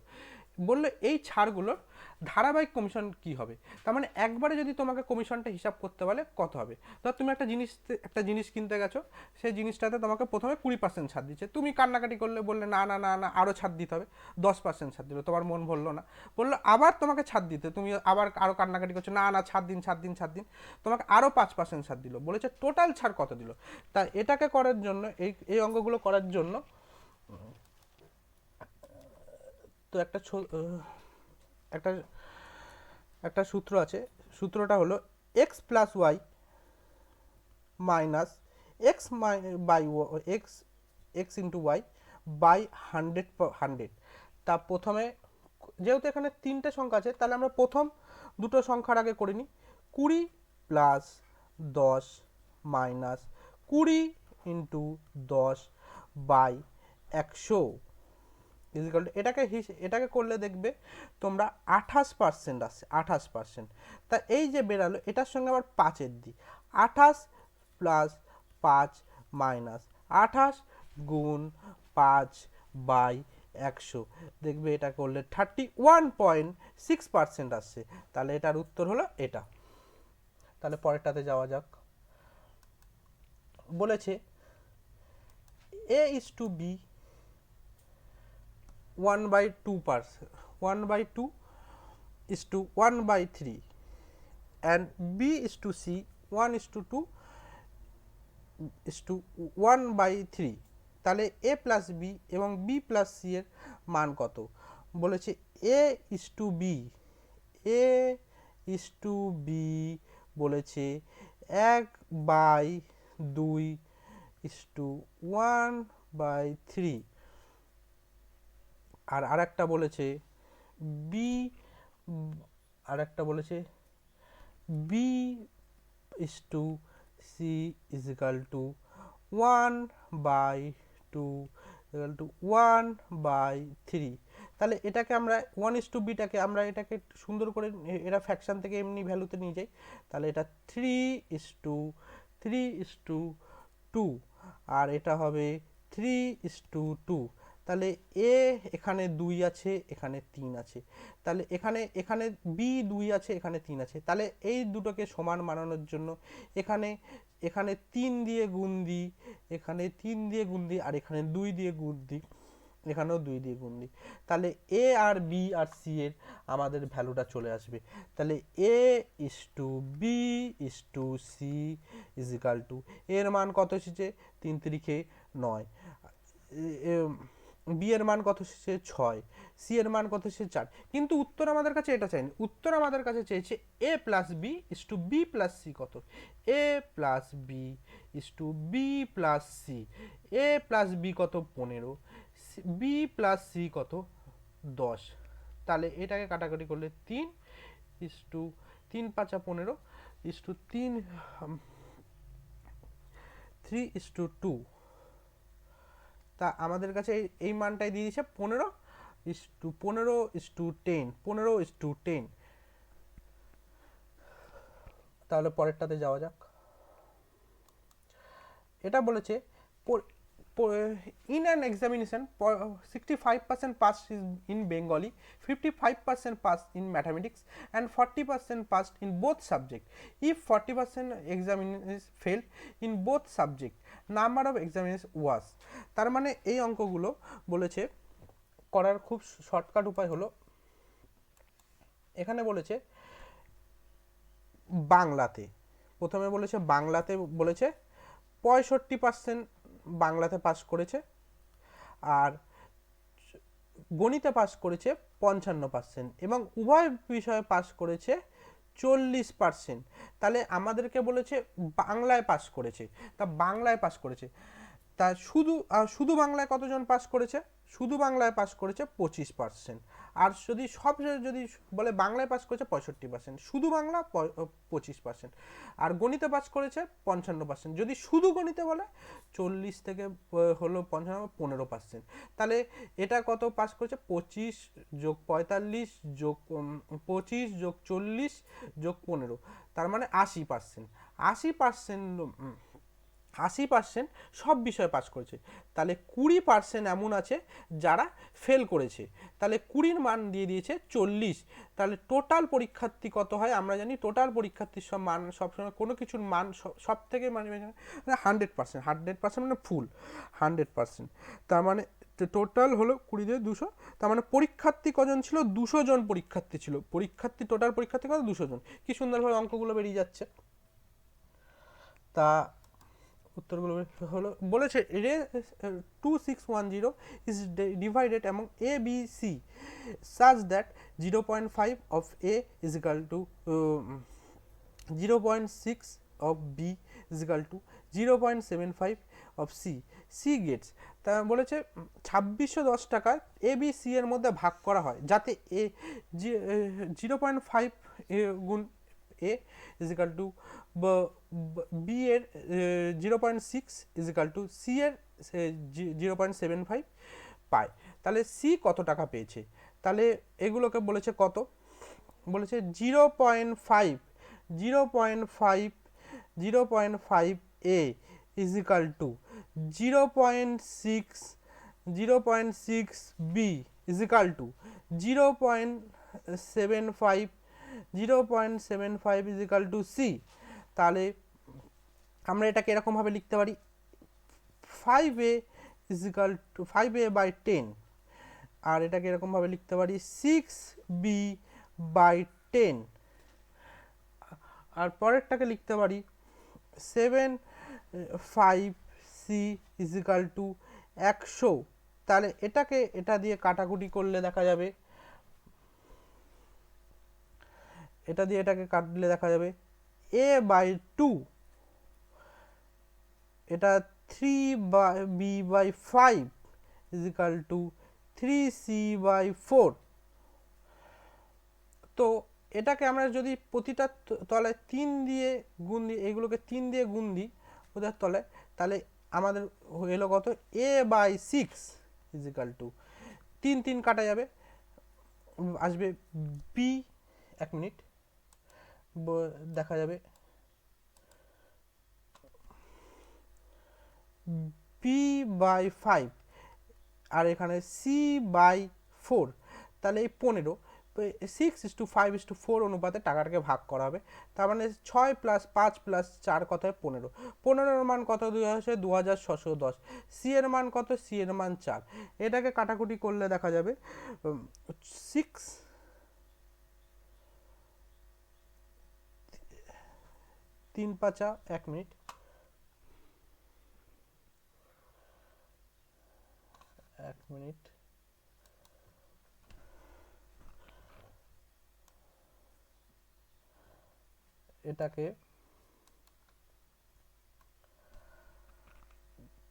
বললে এই ছাড়গুলোর ধারাবাহিক কমিশন কি হবে। তার মানে একবারে যদি তোমাকে কমিশনটা হিসাব করতে বলে কত হবে। ধর তুমি একটা জিনিস কিনতে গেছো, সেই জিনিসটাতে তোমাকে প্রথমে 20% ছাড় দিচ্ছে, তুমি কান্নাকাটি করলে, বললে না না না না আরও ছাড় দিতে হবে, 10% ছাড় দিল, তোমার মন ভরলো না, বললো আবার তোমাকে ছাড় দিতে, তুমি আবার আরও কান্নাকাটি করছো, না না ছাড় দিন, তোমাকে আরও 5% ছাড় দিল, বলেছে টোটাল ছাড় কত দিল। তা এটাকে করার জন্য এই অঙ্কগুলো করার জন্য তো একটা সূত্র আছে। সূত্রটা হলো X plus Y minus X by X into Y by 100। তা প্রথমে যেহেতু এখানে 3টে সংখ্যা আছে, তাহলে আমরা প্রথম দুটো সংখ্যার আগে করে নিই। 20 plus 10 minus 20 into 10 by 100 equal to এটাকে করলে দেখবে তোমরা 28% আসছে, 28%। তা এই যে বেরালো, এটার সঙ্গে আবার 5-এর দিই, 28 প্লাস 5 মাইনাস 28 গুণ 5 বাই 100, দেখবে এটা করলে 31.6% আসছে। তাহলে এটার উত্তর হলো এটা। তাহলে পরেরটাতে যাওয়া যাক। বলেছে A is to B 1/2%, 1/2 is to 1/3 and B is to C 1:2 is to 1/3। তাহলে A প্লাস বি এবং বি প্লাস সি এর মান কত। বলেছে A is to B, A is to B বলেছে 1/2 is to 1/3। আর আরেকটা বলেছে B, B is to C is equal to 1/2 equal to 1/3। তাহলে এটাকে আমরা 1:b-টাকে আমরা এটাকে সুন্দর করে এটা ফ্র্যাকশন থেকে এমনি ভ্যালুতে নিয়ে যাই। তাহলে এটা 3:2 আর এটা হবে 3:2। তাহলে এ এখানে 2 আছে, এখানে 3 আছে, তাহলে এখানে বি 2 আছে, এখানে 3 আছে। তাহলে এই দুটোকে সমান বানানোর জন্য এখানে এখানে 3 দিয়ে গুণ দিই, এখানে 3 দিয়ে গুণ দিই, আর এখানে 2 দিয়ে গুণ দিই, এখানেও 2 দিয়ে গুণ দিই, তাহলে এ আর বি আর সি এর আমাদের ভ্যালুটা চলে আসবে। তাহলে A is to B is to C is equal to, এর মান কত এসেছে 3 তিরিখে 9, বি এর মান কত এসেছে 6, সি এর মান কত এসেছে 4। কিন্তু উত্তর আমাদের কাছে এটা চাইনি, উত্তর আমাদের কাছে চেয়েছে A plus B is to B plus C কত, A plus B is to B plus C, A plus B কত 15, বি প্লাস সি কত 10। তাহলে এটাকে কাটাকাটি করলে 3 is to 3 5 15 is to 3 is to 2। তা আমাদের কাছে এই মানটাই দিয়ে দিয়েছে 15 ইস টু 10, 15 ইস টু 10। তাহলে পরেরটাতে যাওয়া যাক। এটা বলেছে in an examination 65% passed in Bengali, 55% passed in mathematics, and 40% passed in both subjects. If 40% examiners failed in both subjects, number of examiners was। তার মানে এই অঙ্কগুলো বলেছে করার খুব শর্টকাট উপায় হলো, এখানে বলেছে বাংলাতে, প্রথমে বলেছে বাংলাতে, বলেছে 65% বাংলাতে পাস করেছে, আর গণিতে পাস করেছে 55%, এবং উভয় বিষয়ে পাস করেছে 40%। তাহলে আমাদেরকে বলেছে বাংলায় পাস করেছে, তা বাংলায় পাস করেছে, তা শুধু বাংলায় কতজন পাস করেছে, শুধু বাংলায় পাস করেছে 25%, আর যদি বলে বাংলায় পাস করেছে 65%, শুধু বাংলা 25%, আর গণিতে পাস করেছে 55%। যদি শুধু গণিতে বলে 40 থেকে হলো 55 15%। তাহলে এটা কত পাস করেছে, 25 যোগ 45 যোগ 25 যোগ 40 যোগ 15, তার মানে 80%। 80% সব বিষয়ে পাস করেছে। তাহলে 20% এমন আছে যারা ফেল করেছে, তাহলে 20-র মান দিয়ে দিয়েছে 40। তাহলে টোটাল পরীক্ষার্থী কত হয় আমরা জানি, টোটাল পরীক্ষার্থীর সব মান সবসময় কোনো কিছুর মান সব থেকে মানে 100%, 100% মানে ফুল 100%। তার মানে টোটাল হলো 20 দিয়ে 200, তার মানে পরীক্ষার্থী কজন ছিল, 200 জন পরীক্ষার্থী ছিল, টোটাল পরীক্ষার্থী কত 200 জন। কি সুন্দরভাবে অঙ্কগুলো বেরিয়ে যাচ্ছে। তা উত্তরগুলো হলো বলেছে 2610 is divided among A, B, C such that 0.5 of A is equal to 0.6 of B is equal to 0.75 of C. C gets, তা বলেছে 2610 টাকা এ বি সি এর মধ্যে ভাগ করা হয়, যাতে এ 0.5 গুণ এ ইজ ইকাল টু বি এর 0.6 ইজ ইকাল টু সি এর 0.75 পায়। তাহলে সি কত টাকা পেয়েছে, তাহলে এগুলোকে বলেছে কত, বলেছে 0.5 A is equal to 0.6 B is equal to 0.75 is equal to C. তাহলে আমরা এটাকে এরকমভাবে লিখতে পারি 5a is equal two 5a/10, আর এটাকে এরকমভাবে লিখতে পারি 6b/10, আর পরেরটাকে লিখতে পারি 7.5c ইজ ইকাল টু 100। তাহলে এটা দিয়ে কাটাকুটি করলে দেখা যাবে, এটা দিয়ে এটাকে কাটলে দেখা যাবে a/2, এটা 3b/5 is equal two 3c/4। তো এটাকে আমরা যদি প্রতিটা তলায় 3 দিয়ে গুণ দিই, এগুলোকে 3 দিয়ে গুণ দিই ওদের তলায়, তাহলে আমাদের এলো কত a/6 ইজ ইকাল টু 3 3 কাটা যাবে, আসবে বি, 1 মিনিট দেখা যাবে b/5, আর এখানে c/4, তাহলে এই 15 6:5:4 অনুপাতে টাকাটাকে ভাগ করা হবে। তার মানে 6 + 5 + 4 কত হয় 15। 15-এর মান কত দেওয়া হয়েছে 2610। সি এর মান কত, সি এর মান 4। এটাকে কাটাকুটি করলে দেখা যাবে 6 3 5 1 মিনিট, এটাকে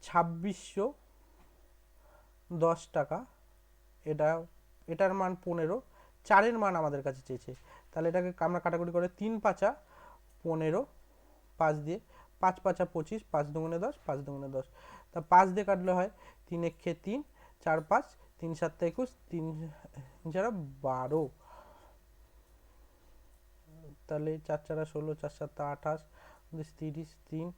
2610 টাকা, এটার মান 15, 4-এর মান আমাদের কাছে চেয়েছে। তাহলে এটাকে আমরা কাটাকুটি করে 3 5 15, 5 দিয়ে 5 5 25, 5 দুগুণে 10, 5 দুগুণে 10। তা 5 দিয়ে কাটলে হয় 3 1 3, 4 5, 3 7 21, 3 4 12। তাহলে 4 4 16, 4 7 28, 30, 3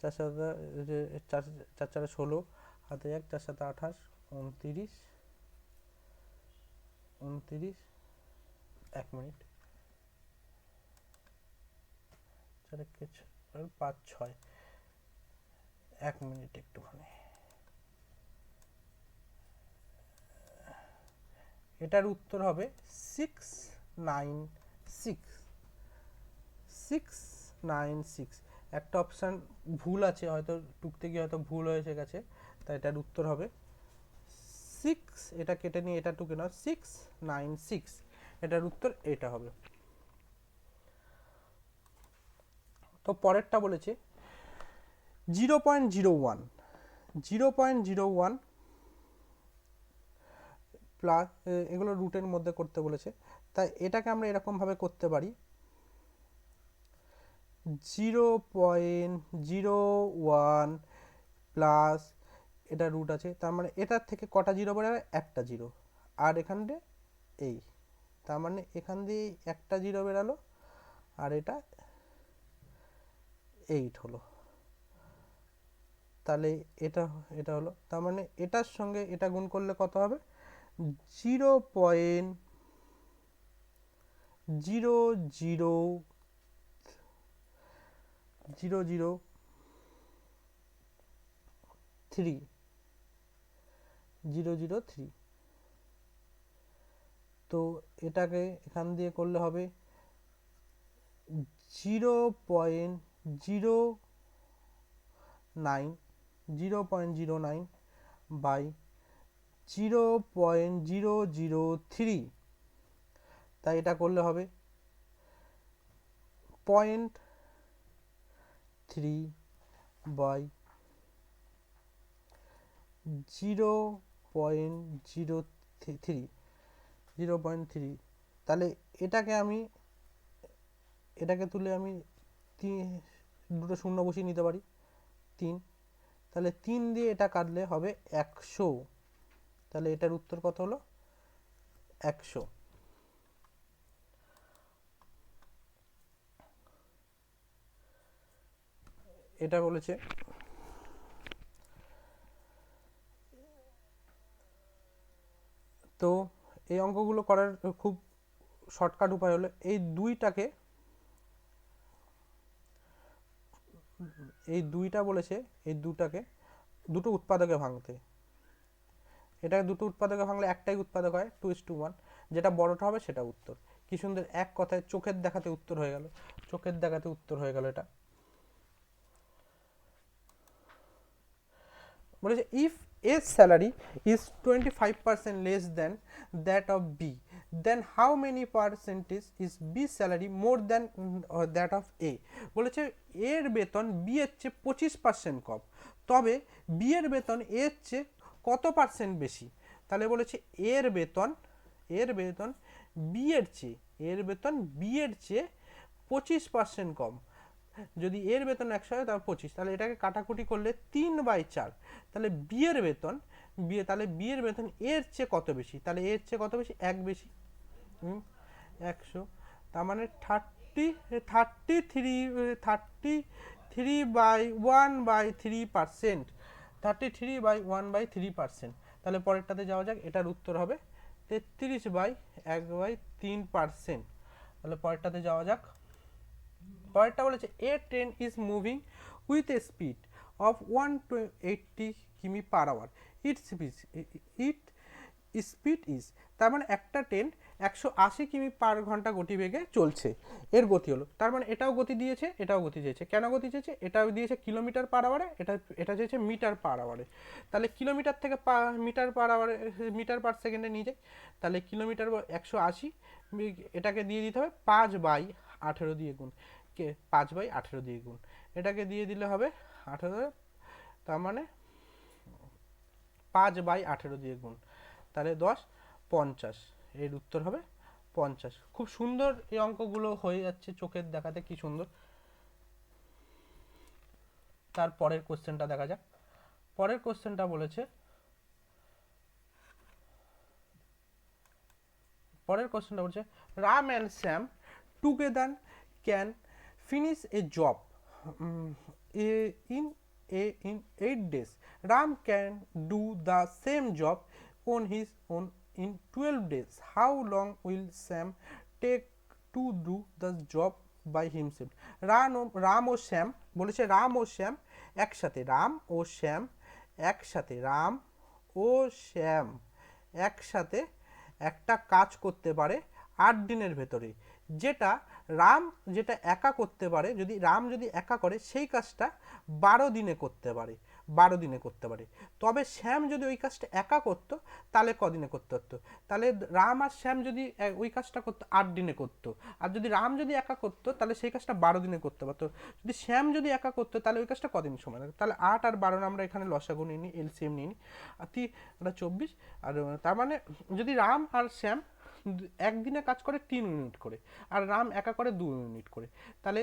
4 4 4 16, হাতে 1, 4 7 28, 29, 1 মিনিট, 4 5 6, 1 মিনিট একটুখানি। এটার উত্তর হবে 696। একটা অপশান ভুল আছে, হয়তো টুকতে গিয়ে হয়তো ভুল হয়ে গেছে, তাই এটার উত্তর হবে 6, এটা কেটে নিয়ে এটা টুকে নাও, 696। এটার উত্তর এটা হবে। তো পরেরটা বলেছে 0.01 প্লাস, এগুলো রুটের মধ্যে করতে বলেছে, তাই এটাকে আমরা এরকমভাবে করতে পারি 0.01 প্লাস, এটা রুট আছে, তার মানে এটার থেকে কটা জিরো বেরোবে, একটা জিরো, আর এখানে এই, তার মানে এখান দিয়ে একটা জিরো বেরালো, আর এটা 8 হলো। তাহলে এটা এটা হলো, তার মানে এটার সঙ্গে এটা গুণ করলে কত হবে 0.0003003। তো এটাকে এখান দিয়ে করলে হবে 0.09 বাই 0.003। তাই এটা করলে হবে 0.3 বাই 0.03। তাহলে এটাকে তুলে আমি দুটো শূন্য বসিয়ে নিতে পারি, 3। তাহলে 3 দিয়ে এটা কাটলে হবে 100। তাহলে এটার উত্তর কত হলো 100। এটা বলেছে তো এই অঙ্কগুলো করার খুব শর্টকাট উপায় হলো এই দুইটা বলেছে, এই দুটো উৎপাদকে ভাঙতে। এটাকে দুটো উৎপাদকে ভাঙলে একটাই উৎপাদক হয়, 2:1। যেটা বড়টা হবে সেটা উত্তর। কি সুন্দর, এক কথায় চোখের দেখাতে উত্তর হয়ে গেল। এটা বলেছে if A salary is 25% less than that of B, then how many percentage is B salary more than that of A? বলেছে এর বেতন B এর চেয়ে 25% কম, তবে B এর বেতন A এর চেয়ে কত পার্সেন্ট বেশি। তাহলে বলেছে এর বেতন B এর চেয়ে 25% কম। যদি এর বেতন 100 হয় তাহলে 25, তাহলে এটাকে কাটাকুটি করলে 3/4। তাহলে বি এর বেতন এর চেয়ে কত বেশি, তাহলে এর চেয়ে কত বেশি, 1 বেশি, 100। তার মানে 33/1/3%। তাহলে পরেরটাতে যাওয়া যাক, এটার উত্তর হবে 33/1/3%। তাহলে পরেরটাতে যাওয়া যাক। পরেরটা বলেছে a train is moving with a speed of 180 কিমি per hour, it speed is, তার মানে একটা ট্রেন 180 কিমি পার ঘন্টা গতিবেগে চলছে, এর গতি হলো, তার মানে এটাও গতি দিয়েছে এটাও গতি চেয়েছে। কেন গতি চেয়েছে? এটাও দিয়েছে কিলোমিটার পার আওয়ারে, এটা চেয়েছে মিটার পার আওয়ারে। তাহলে কিলোমিটার থেকে মিটার পার আওয়ারে, মিটার পার সেকেন্ডে নিয়ে যাই। তাহলে কিলোমিটার 180, এটাকে দিয়ে দিতে হবে 5/18 দিয়ে গুণ, 5/18 দিয়ে গুণ, এটাকে দিয়ে দিলে হবে 18, তার মানে 5/18 দিয়ে গুণ, তাহলে 10 50, এর উত্তর হবে 50। খুব সুন্দর এই অঙ্কগুলো হয়ে যাচ্ছে, চোখের দেখাতে কি সুন্দর। তার পরের কোশ্চেনটা দেখা যাক। পরের কোশ্চেনটা বলেছে, Ram and Shyam together can finish A job in 8 days. Ram can do the same job on his own in 12 days. How long will Sam take to do the job by himself? Ram ও শ্যাম বলেছে, রাম ও শ্যাম একসাথে, রাম ও শ্যাম একসাথে একটা কাজ করতে পারে 8 দিনের ভেতরে। যেটা একা করতে পারে, রাম যদি একা করে সেই কাজটা 12 দিনে করতে পারে। তবে শ্যাম যদি ওই কাজটা একা করতো তাহলে কদিনে করতে পারতো? তাহলে রাম আর শ্যাম যদি ওই কাজটা করতো 8 দিনে করতো, আর যদি রাম যদি একা করতো তাহলে সেই কাজটা 12 দিনে করতে পারতো। যদি শ্যাম যদি একা করতো তাহলে ওই কাজটা কদিন সময় লাগবে? তাহলে 8 আর 12 আমরা এখানে লসাগু নিয়ে নিই, এলসিএম নিয়ে নিই, আর 24, আর তার মানে যদি রাম আর শ্যাম একদিনে কাজ করে 3 ইউনিট করে, আর রাম একা করে 2 ইউনিট করে, তাহলে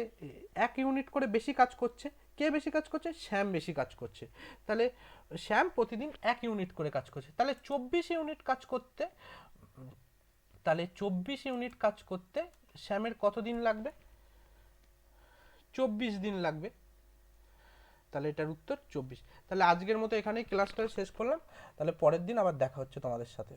1 ইউনিট করে বেশি কাজ করছে। কে বেশি কাজ করছে? শ্যাম বেশি কাজ করছে। তাহলে শ্যাম প্রতিদিন 1 ইউনিট করে কাজ করছে। তাহলে 24 ইউনিট কাজ করতে শ্যামের কত দিন লাগবে? 24 দিন লাগবে। তাহলে এটার উত্তর 24। তাহলে আজকের মতো এখানেই ক্লাসটা শেষ করলাম। তাহলে পরের দিন আবার দেখা হচ্ছে তোমাদের সাথে।